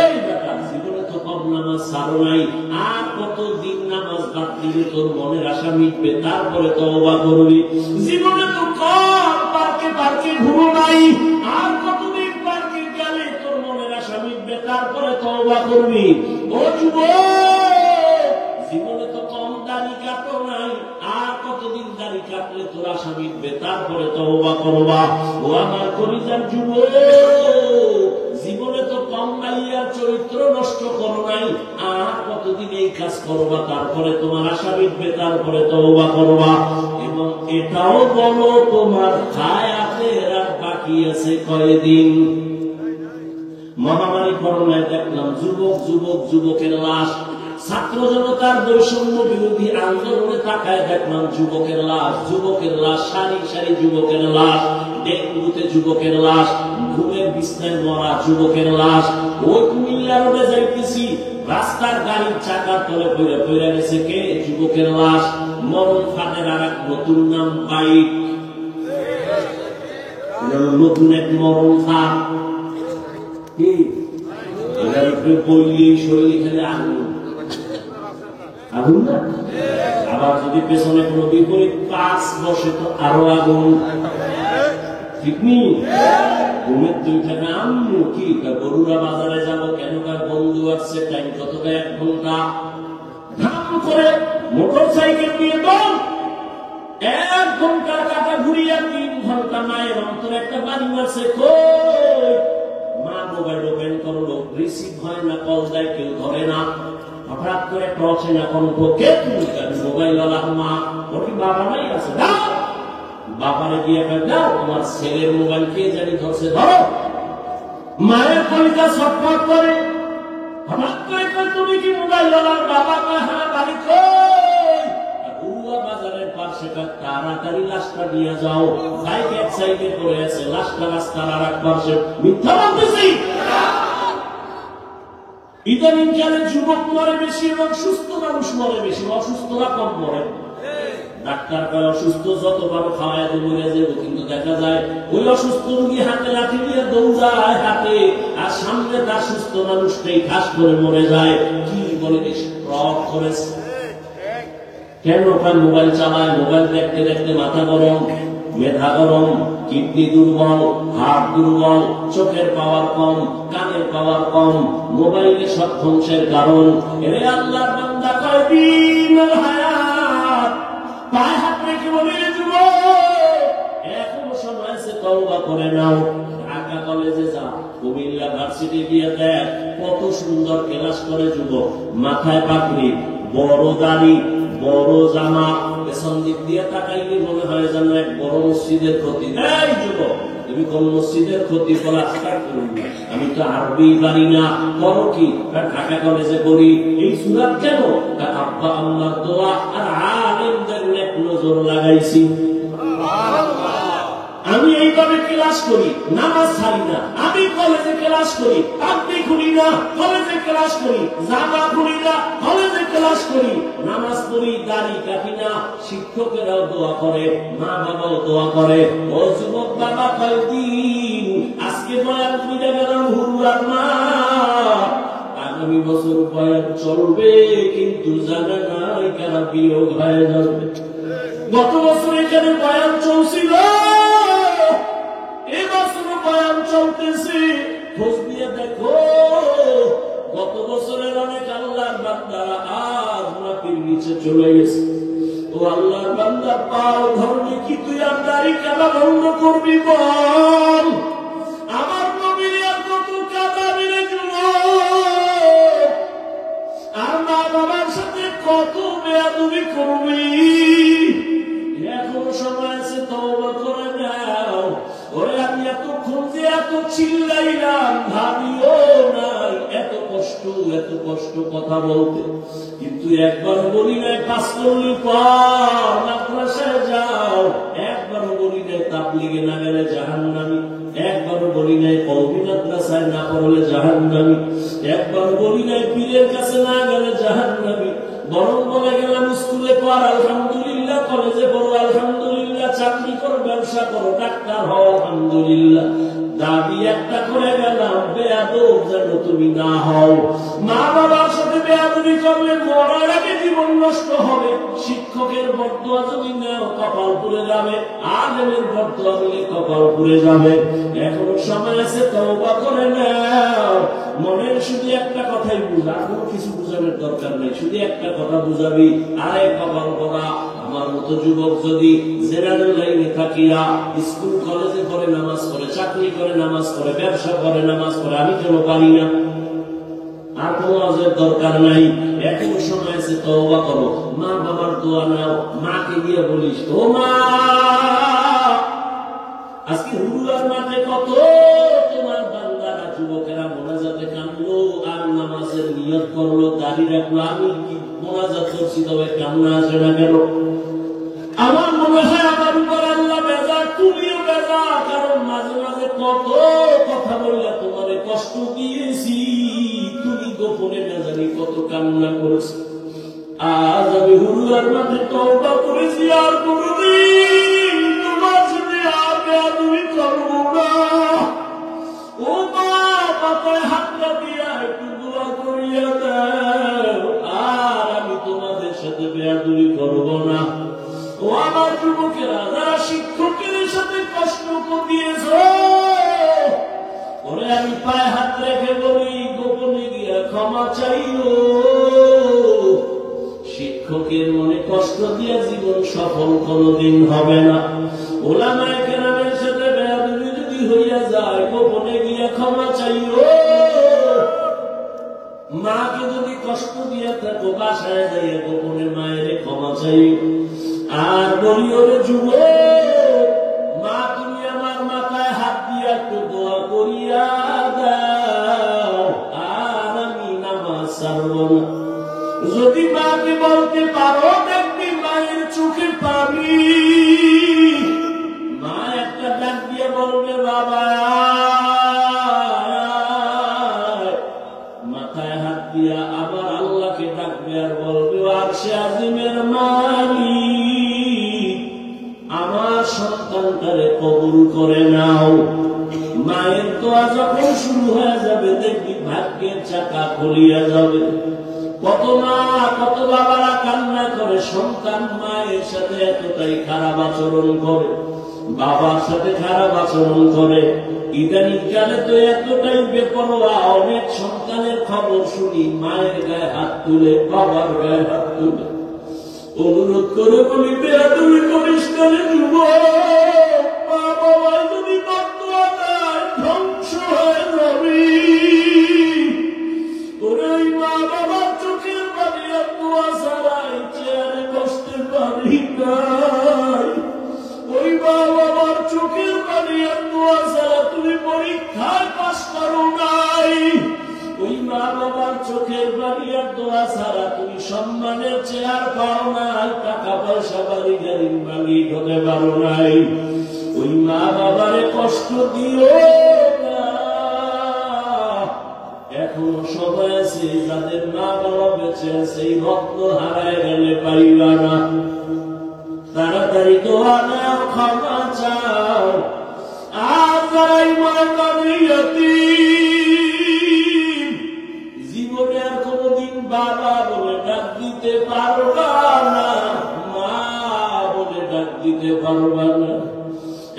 Speaker 1: এই বেটা জীবনে তো কম নামাজ ছাড়ো নাই, আর কতদিন নামাজ বাদ দিলে তোর মনের আশা মিটবে? তারপরে তওবা করবি। জীবনে তো কম পার্কে পার্কে ঘুরো নাই, আর কতদিন পার্কে গেলে তোর মনের আশা মিটবে? তারপরে তওবা করবি। ও যুবক জীবনে তো কম দাড়ি কাটো নাই, আর কতদিন দাড়ি কাটলে তোর আশা মিটবে? তারপরে তওবা করবা। ও আমার কলিজার যুবক জীবনে তো কম মাইয়ার চরিত্র নষ্ট করো নাই, আর কতদিন এই কাজ করবা? তারপরে তোমার আশা মিটবে, তারপরে তওবা করবা। এবং এটাও বলো তোমার হায়াতের আর বাকি আছে কয়দিন? মহামারী করোনায় দেখলাম যুবকের লাশ, ছাত্র জনতার বৈষম্য বিরোধী আন্দোলনে তাকায় দেখলাম যুবকের লাশ, সারি সারি যুবকের লাশ, ডেঙ্গুতে যুবকের লাশ, ঘুমের বিছনায় মরা যুবকের লাশ। ওই কুমিল্লা রোডে যাইতেছি, রাস্তার গাড়ির চাকার তলে পড়ে গেছে কে? যুবকের লাশ। মরণ ফাঁদের আর এক নতুন নাম বাইক, নতুন এক মরণ ফাঁদ। কি এটার উপরে বললি শরীর খেলে আগুন না? আবার যদি পেছনে কোনো বিপরীত 5 বসে তো আরো আগুন, ঠিক নেই? ঘুমের 2 টাকা আম্মু কি বরুড়া বাজারে যাবো কেন? বন্ধু আসছে, টাইম কত? 1 ঘন্টা। ধাম করে মোটর সাইকেল দিয়ে দৌড়, 1 ঘন্টার কাটা ঘুরিয়া 3 ঘন্টা মায়ের অন্তরে একটা বাড়ি মারছে। কই মা মোবাইল ওপেন করলো, রিসিভ হয় না, কল দেয় কেউ ধরে না। হঠাৎ করে টর্চে না কণ্ঠ, কে তুমি? মোবাইল ওয়ালা মা। ওর কি বাবা নাই? আছে। বাবারে গিয়ে দাও, তোমার ছেলের মোবাইল কে জানি ধরছে, ধরো। মায়ের কলিজা ছটফট করে। হঠাৎ করে তুমি কি মোবাইল ওয়ালার বাবা? হ্যাঁ। বাড়ি কই? বাজারের পাশে। তাড়াতাড়ি লাশটা নিয়ে যাও, বাইক এক সাইডে পড়ে আছে, লাশটা রাস্তার আর এক পাশে। মিথ্যা বলতেছি? ইদানিং কালে যুবক মরে বেশি এবং সুস্থ মানুষ মরে বেশি, অসুস্থরা কম মরে। ডাক্তার কয় অসুস্থ যত পারো খাওয়ায় তো মরে যাবো, কিন্তু দেখা যায় ওই অসুস্থ রোগী হাতে লাঠি নিয়ে দৌড়ায় হাতে, আর সামনে তার সুস্থ মানুষটাই ঠাস করে মরে যায়। কি বলে স্ট্রোক করেছে? কেন? মোবাইল চালায়, মোবাইল দেখতে দেখতে মাথা গরম, মেধা গরম, কিডনি দুর্বল, হার্ট দুর্বল, চোখের পাওয়ার কম, কানের পাওয়ার কম, মোবাইলে সব ধ্বংসের কারণ। এরে আল্লাহর বান্দা, কয়দিন হায়াত পায়ে হাত রেখে বলি যুবক এখনো সময় আছে, তওবা করে নাও। ঢাকা কলেজে যা, কুমিল্লা ভার্সিটি গিয়ে দেখ কত সুন্দর ক্লাস করে যুবক। মাথায় পাগড়ি, বড় দাড়ি, বড় জামা, পেছন দিক দিয়ে তাকাইলে মনে হয় যেন এক বড় মসজিদের ক্ষতি। এই যুবক তুমি কোন মসজিদের ক্ষতি বলা স্টার্ট করুন? আমি তো আরবি পারি না। করো কি? ঢাকা কলেজে করি। এই সুরাত কেন? আব্বা আম্মার দোয়া আর আলেমদের নেক নজর লাগাইছি। আমি এইভাবে ক্লাস করি, নামাজ ছাড়ি না। আমি কলেজে ক্লাস করি, আপনি খুলি না, কলেজে ক্লাস করি, জামা পড়ি না, কলেজে ক্লাস করি, নামাজ পড়ি, দাড়ি কাটি না, শিক্ষকেরাও দোয়া করে, মা বাবাও দোয়া করে। ও যুবক বাবা, কয়দিন আজকে বয়ান কইরা গেলাম হুরুয়ার মা, আগামী বছর বয়ান চলবে, কিন্তু জানা নাই কারা বিয়োগ হয়ে যাবে। গত বছর এখানে বয়ান চলছিল, এবছর বয়ান চলতেছে। খোঁজ নিয়ে দেখো, গত বছরের অনেক আল্লাহর বান্দারা আজ মাটির নিচে চলে গেছে। ও আল্লাহর বান্দা, পাও ধরলে কি তুই আর দাড়ি কাটা বন্ধ করবি বল? আমার নবীর আর কত কাঁদাবি রে যুবক? আর মা বাবার সাথে কত বেয়াদবি করবি? এখনো সময় আছে, তওবা করে নাও। ওরে আমি এতক্ষণ যে এত চিল্লাইলাম, ভাবিও নাই এত কষ্ট কথা বলতে, কিন্তু একবার বলি নাই পাঁচ করলি পর মাদ্রাসায় যাও, একবারও বলি নাই তাবলীগে না গেলে জাহান্নামী, একবারও বলি নাই কওমি মাদ্রাসায় না পড়লে জাহান্নামী, একবারও বলি নাই পীরের কাছে না গেলে জাহান্নামী, বরং বলে গেলাম স্কুলে পড় আলহামদুলিল্লাহ, কলেজে পড়ো আলহামদুলিল্লাহ, চাকরি করো, ব্যবসা করো, ডাক্তার হও আলহামদুলিল্লাহ। দাবি একটা করে গেলাম, বেয়াদব যেন তুমি না হও। মা বাবার সাথে বেয়াদবি করলে মরার আগে জীবন নষ্ট হবে। শিক্ষকের বদদোয়া যদি নাও কপাল পুড়ে যাবে, আলেমের বদদোয়া দিলে কপাল পুড়ে যাবে। এখনো সময় আছে, তওবা করে নাও। মনের শুধু একটা কথাই বুঝা, আর কোনো কিছু বুঝানোর দরকার নেই, শুধু একটা কথা বুঝাবি, আরে কপাল পড়া। আমার মতো যুবক যদি জেনারেল লাইনে থাকিয়া স্কুল কলেজে পড়ে নামাজ পড়ে, চাকরি করে নামাজ পড়ে, ব্যবসা করে নামাজ পড়ে, আমি কেন পারি না? আর কোনো আজের দরকার নাই। এখন সময় আছে, তওবা করো, মা বাবার দোয়া নাও, মাকে গিয়ে বলিস, ও মা, আজকে হুরুয়ার মাঠে কত তোমার বান্দারা যুবকেরা মোনাজাতে কাঁদলো আর নামাজের নিয়ত করলো, দাঁড়িয়ে রাখলো, আমি কি মোনাজাত করছি, তবে কান্না আসে না কেন? আমার মনে হয় আমার উপর আল্লাহ বেজার, তুমিও বেজার, কারণ মাঝে মাঝে কত কথা বললে তোমার কষ্ট দিয়েছি, তুমি গোপনে না জানি কত কান্না করেছি। আজ আমি হুরুয়ার মাঠে তওবা করেছি, আর কোনদিন তোমার সাথে আর বেয়াদবি করব না। ও মা, মাথায় হাতটা দিয়া একটু দোয়া করিয়া দাও, আর আমি তোমাদের সাথে বেয়াদবি করব না। ও আমার যুবকেরা, যারা শিক্ষকের সাথে কষ্ট দিয়েছ, ওরে আমি পায়ে হাত রেখে বলি, গোপনে গিয়া ক্ষমা চাইও। শিক্ষকের মনে কষ্ট দিয়া জীবন সফল কোনদিন হবে না। ওলামায়ে কেরামের সাথে বেয়াদবি যদি হইয়া যায়, গোপনে গিয়া ক্ষমা চাইও। মাকে যদি কষ্ট দিয়া থাকো, বাসায় যাইয়া গোপনে মায়ের ক্ষমা চাইও। আর বলি, ওরে যুবক, মা তুমি আমার মাথায় হাত দিয়া একটু দোয়া করিয়া দাও, আর আমি নামাজ ছাড়ব না। যদি মাকে বলতে পারো, দেখবি মায়ের চোখে পাবি। মা একটা ডাক দিয়ে বলবে, বাবা, মাথায় হাত দিয়া আবার আল্লাহকে ডাকবে আর বলবে, আরশে আজিমের মালিক, আমার সন্তানটারে কবুল করে নাও। মায়ের দোয়া যখন শুরু হয়ে যাবে, দেখবি ভাগ্যের চাকা খুলিয়া যাবে। কত মা, কত বাবারা কান্না করে, সন্তান মায়ের সাথে এতটাই খারাপ আচরণ করে, বাবার সাথে খারাপ আচরণ করে। ইদানিং কালে তো এতটাই বেপরোয়া, অনেক সন্তানের খবর শুনি মায়ের গায়ে হাত তুলে, বাবার গায়ে হাত তুলে। অনুরোধ করে বলি, বেয়াদবি করিস না রে যুবক। মা বাবা যদি বদদোয়া দেয়, ধ্বংস হয়ে যাবি। ওরে ওই মা বাবার চোখের পানি আর দোয়া ছাড়াই চেয়ারে বসতে পারি নাই। ওই মা বাবার চোখের পানি আর দোয়া ছাড়া তুমি পরীক্ষায় পাস করো নাই। ওই মা বাবার চোখের পানি আর দোয়া ছাড়া তুমি সম্মানের চেয়ার পাও নাই, টাকা পয়সা বাড়ি গাড়ির মালিক হতে পারো নাই। ওই মা বাবারে কষ্ট দিও না। এখনো সময় আছে, যাদের মা বাবা বেঁচে আছে এই রত্ন হারায় গেলে পাইবা না। তাড়াতাড়ি দোয়া নাও, ক্ষমা চাও। আর যারাই মনে করে ইয়তীম, জীবনে আর কোনদিন বাবা বলে ডাক দিতে পারবা না, মা বলে ডাক দিতে পারবা না।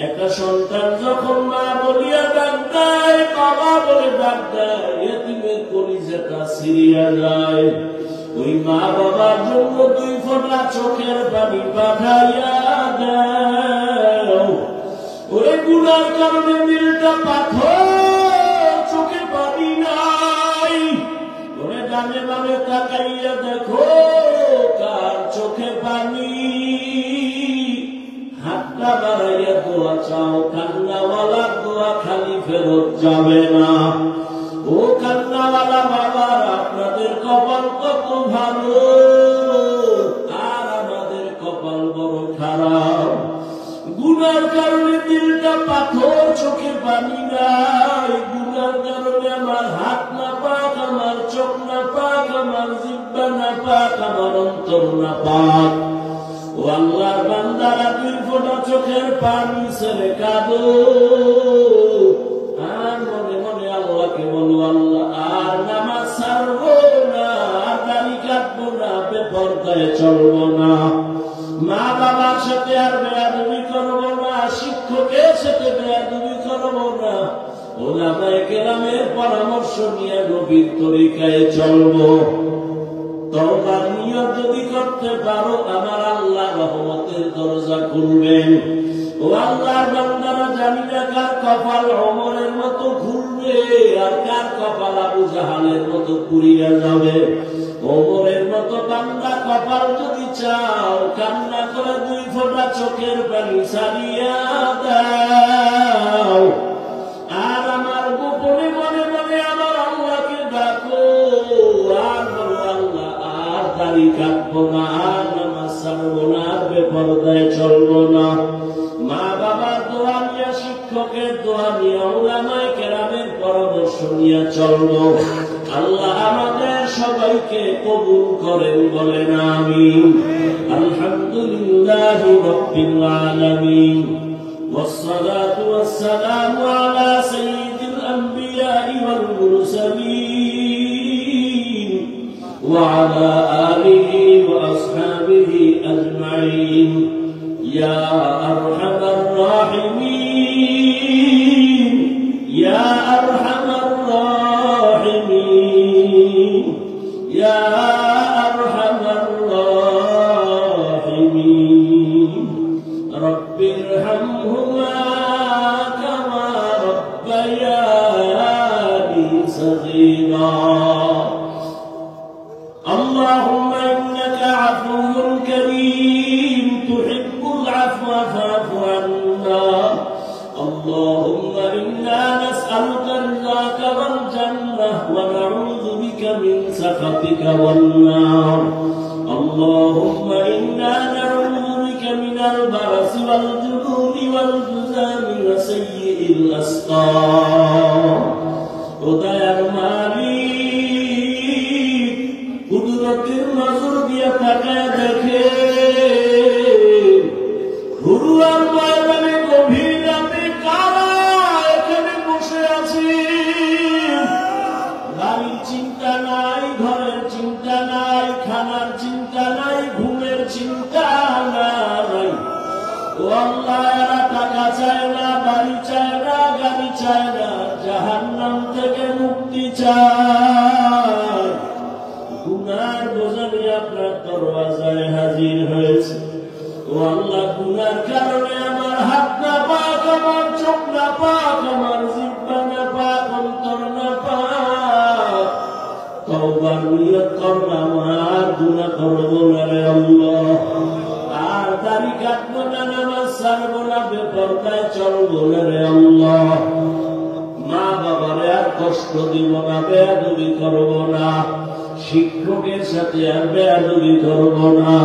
Speaker 1: একটা সন্তান যখন মা বলিয়া ডাক দেয়, বাবা বলে ডাক দেয়, ইয়তীমের কলিজাটা ছিঁড়িয়া যায়। ওই মা বাবার জন্য 2 ফোঁটা চোখের পানি পাঠাইয়া দাও। ওই গুনার কারণে দিলটা পাথর, চোখে পানি নাই। ওরে ডানে বামে তাকাইয়া দেখো কার চোখে পানি। হাতটা বাড়াইয়া দোয়া চাও, কান্নাওয়ালার দোয়া খালি ফেরত যাবে না। ও কান্নাওয়ালা বাবার, আপনাদের কপাল কত ভালো, আর আমাদের কপাল বড় খারাপ। গুনার কারণে দিলটা পাথর, চোখে পানি নাই। গুনার কারণে আমার হাত না পাক, আমার চোখ না পাক, আমার জিহ্বা না পাক, আমার অন্তর না পাক। ও আল্লাহর বান্দারা 2 ফোঁটা চোখের পানি ছেড়ে কাঁদো। আর মনে মনে আল্লাহকে বলো, আল্লাহ আর নামাজ ছাড়বো না, আর দাড়ি কাটবো না, বেপরদায় চলবো না, মা বাবার সাথে আর বেয়াদবি করবো না, শিক্ষকের সাথে বেয়াদবি করবো না, ওলামায়ে কেরামের পরামর্শ নিয়ে নবীর তরিকায় চলবো। তওবার নিয়ত যদি করতে পারো, আমার আল্লাহ রহমতের দরজা খুলবেন। ও আল্লাহর বান্দারা, জানি না কার কপাল ওমরের মতো খুলবে, আর কার কপাল আবু জাহালের মতো পুড়িয়া যাবে। ওমরের মতো বান্দা কপাল যদি চাও, কান্না করে 2 ফোঁটা চোখের পানি ছাড়িয়া দাও। আর আমার গোপনে মনে মনে আমার আল্লাহকে ডাকো, আর বলো, আল্লাহ আর দাড়ি কাটবো না, আর নামাজ ছাড়বো না, আর বেপরদায় চলবো না। মা বাবার দোয়া নিয়ে, শিক্ষকের দোয়া নিয়ে, উলামায়ে কেরামের পরামর্শ নিয়ে চলবো। আল্লাহ আমাদের সবাইকে কবুল করেন, বলেন আমিন। আলহামদুলিল্লাহি রাব্বিল আলামিন, والصلاة والسلام على سيد الأنبياء والمرسلين وعلى آله وأصحابه أجمعين يا أرحم الراحمين يا أرحم الراحمين يا أرحم الراحمين رب ارحمهما كما ربياني صغيرا اللهم إنك عفو كريم تحب العفو فاعف عنا اللهم إنا نسألك رضاك والجنة ونعوذ بك من سخطك والنار اللهم إنا نعوذ بك من البرص والجنون والجذام وسيء الأسقام উদয়ার মালিক কুদরতের নজর দিয়ে তাকায় দেখে হুরুয়ার ময়দানে গভীর রাতে কারা এখানে বসে আছে বাড়ির চিন্তা নাই ঘরের চিন্তা নাই খানার চিন্তা নাই ঘুমের চিন্তা নাই ও আল্লাহ এরা টাকা চায় না বাড়ি চায় না গাড়ি চায় না জাহান্নাম থেকে মুক্তি চায় গুনার বোঝা নিয়ে আপনার দরওয়াজায় হাজির হয়েছে ও আল্লাহ গুনার কারণে আমার হাত না পাক আমার চোখ না পাক আমার জিহ্বা না পাক অন্তর না পাক তওবার নিয়ত করলাম আর গুনাহ করব না রে আল্লাহ আর দাড়ি কাটবো না নামাজ ছাড়বো না বেপরদায় চলবো না রে আল্লাহ মা বাবারে আর কষ্ট দিব না বেয়াদবি করবো না শিক্ষকের সাথে আর বেয়াদবি করবো না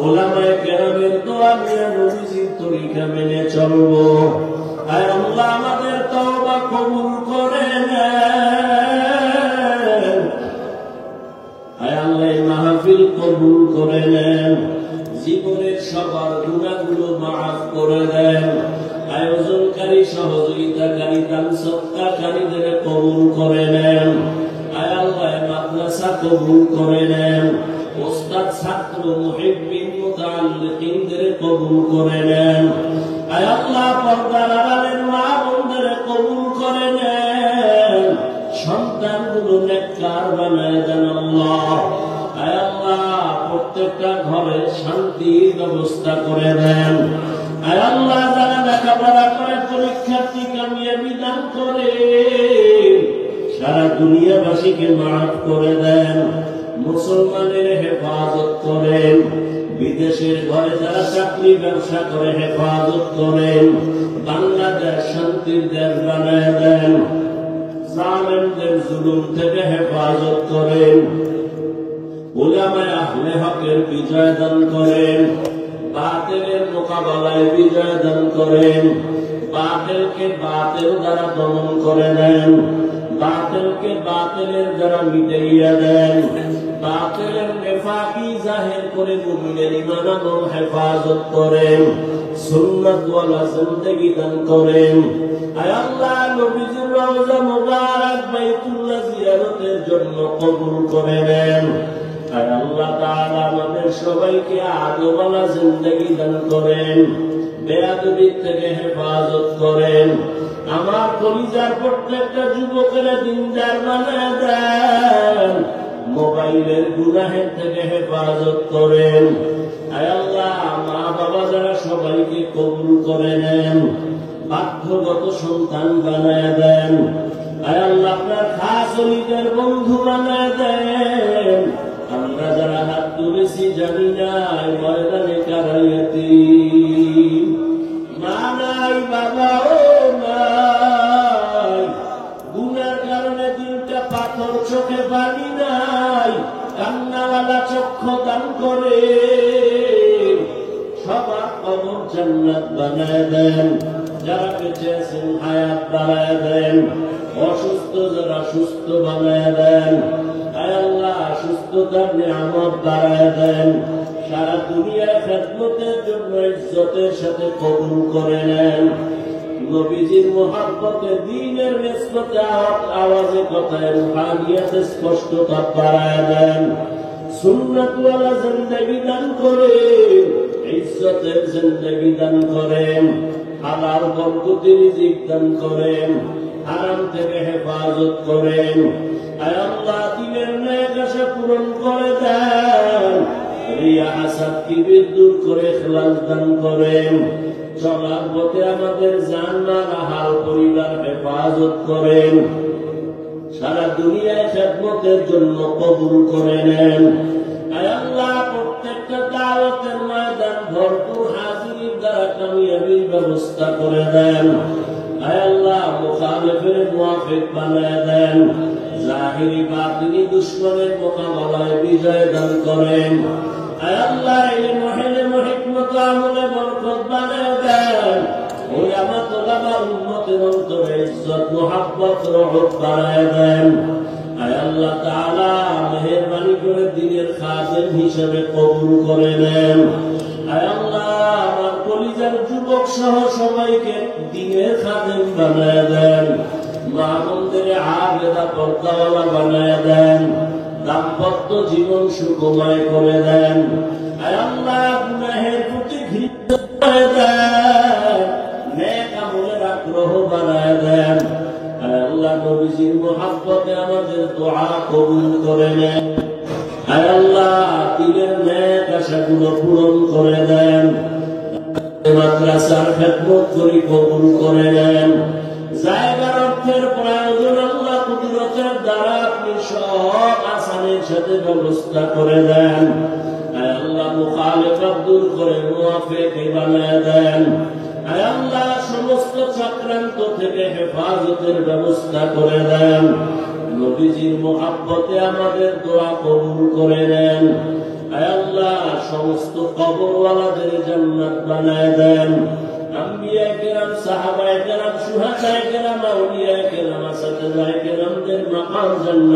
Speaker 1: ওলামায়ে কেরামের দোয়া নিয়ে নবীজির তরিকা মেনে চলবো আয় আল্লাহ আমাদের তওবা কবুল করে নেন
Speaker 2: কবুল করে নেন, ওস্তাদ ছাত্র মুহিব্বিন মুতাআল্লিকিনদের কবুল করে নেন। আয় আল্লাহ পর্দার আড়ালের মা বোনদের কবুল করে নেন, সন্তানগুলো নেককার বানায় দেন আল্লাহ। আয় আল্লাহ প্রত্যেকটা ঘরে শান্তির ব্যবস্থা করে দেন। আয় আল্লাহ যারা লেখাপড়া করে পরীক্ষার্থী কামিয়াবি দান করে, সারা দুনিয়াবাসীকে মাফ করে দেন, মুসলমানের হেফাজত করেন, বিদেশের ঘরে যারা চাকরি ব্যবসা করে হেফাজত করেন, বাংলাদেশ শান্তির দেশ বানায় দেন, জালেমদের জুলুম থেকে হেফাজত করেন, উলামায়ে আহলে হকের বিজয় দান করেন, বাতিলের মোকাবেলায় বিজয় দান করেন, বাতিলকে বাতিল দ্বারা দমন করে দেন, বাতিলকে বাতিলের দ্বারা মিটাইয়া দেন, বাতিলের নেফাকি জাহির করে মুমিনের ঈমান আমল হেফাজত করেন, সুন্নাত ওয়ালা জিন্দেগি দান করেন। আয় আল্লাহ নবীজির রওজা মুবারক বাইতুল্লাহ জিয়ারতের জন্য কবুল করে নেন। আয় আল্লাহ তাআলা আমাদের সবাইকে আদওয়ালা জিন্দেগি দান করেন, বেয়াদবি থেকে হেফাজত করেন, আমার কলিজার প্রত্যেকটা যুবকেরা দিনদার বানায় দেন, মোবাইলের গুনাহের থেকে হেফাজত করেন। আয় আল্লাহ মা বাবা যারা সবাইকে কবুল করে নেন, ভাগ্যগত সন্তান বানায় দেন। আয় আল্লাহ আপনার খাস ওলিদের বন্ধু বানায় দেন। আমরা যারা হাত তুলেছি জানি না ময়দানে কারাইয়াতি মা নাই বাবাও নাই, গুনার কারণে দিনটা পাথর চোখে পানি নাই, কান্নাওয়ালা চক্ষু দান করে সবার কবর জান্নাত বানায় দেন। যারা বেঁচে আছেন হায়াত বাড়ায় দেন, অসুস্থ যারা সুস্থ বানায় দেন। আয় আল্লাহ সুস্থতার নিয়ামত বাড়ায় দেন, সারা দুনিয়ায় খেদমতের জন্য ইজ্জতের সাথে কবুল করে নেন। নবীজির মুহাব্বতে দ্বীনের নিসবতে আওয়াজে কথায় রুহানিয়াতে স্পষ্টতা বাড়ায় দেন, সুন্নাত ওয়ালা জিন্দেগি দান করেন, ইজ্জতের জিন্দেগি দান করেন, হালাল বরকতের রিজিক দান করেন, হারাম থেকে হেফাজত করেন। আয় আল্লাহ দিনের নেক আশা পূরণ করে দেন, রিয়া হাসাদ কিবির দূর করে ইখলাস দান করেন, চলার পথে আমাদের জান মাল হাল পরিবার হেফাজত করেন, সারা দুনিয়ায় খেদমতের জন্য কবুল করে নেন। আয় আল্লাহ প্রত্যেকটা দাওয়াতের ময়দান ভরপুর হাজিরির দ্বারা কামিয়াবির ব্যবস্থা করে দেন। আয় আল্লাহ মুখালিফের মুওয়াফিক বানায় দেন, জাহিরি বাতিনি দুশমনের মোকাবেলায় বিজয় দান করেন। আয় আল্লাহ ইলম হিলম হিকমত আমলে বরকত বানায় দেন, উলামা তোলাবা উম্মতের অন্তরে ইজ্জত মুহাব্বত রহমত বানায় দেন। আয় আল্লাহ তাআলা মেহেরবানি করে দ্বীনের খাদেম হিসেবে কবুল করে নেন। আয় আল্লাহ আমার কলিজার যুবক সহ সবাইকে দ্বীনের খাদেম বানায় দেন, মা বোনদের আবেদা পর্দাওয়ালা বানায় দেন, দাম্পত্য জীবন সুখময় করে দেন। আয় আল্লাহ গুনাহের প্রতি ঘৃণা করে দেন, নেক আমলের আগ্রহ বানায় দেন। আয় আল্লাহ নবীজির মুহাব্বতে আমাদের দোয়া কবুল করে নেন। আয় আল্লাহ দিলের নেক আশাগুলো পূরণ করে দেন, মাদ্রাসার খেদমত করি কবুল করে নেন। জায়গার অর্থের প্রয়োজন আল্লাহ কুদরতের দ্বারা আপনি সব আসানের সাথে ব্যবস্থা করে দেন। আয় আল্লাহ মুখালিফাত দূর করে মুওয়াফিক বানায় দেন। আয় আল্লাহ সমস্ত চক্রান্ত থেকে হেফাজতের ব্যবস্থা করে দেন। নবীজির মুহাব্বতে আমাদের দোয়া কবুল করে নেন। আয় আল্লাহ সমস্ত কবরওয়ালাদের জান্নাত বানায় দেন। আম্বিয়া কিরাম, সাহাবায়ে কিরাম, শুহাদায়ে কিরাম, আউলিয়ায়ে কিরাম, আসাতিজায়ে কিরামদের মাকাম জান্নাত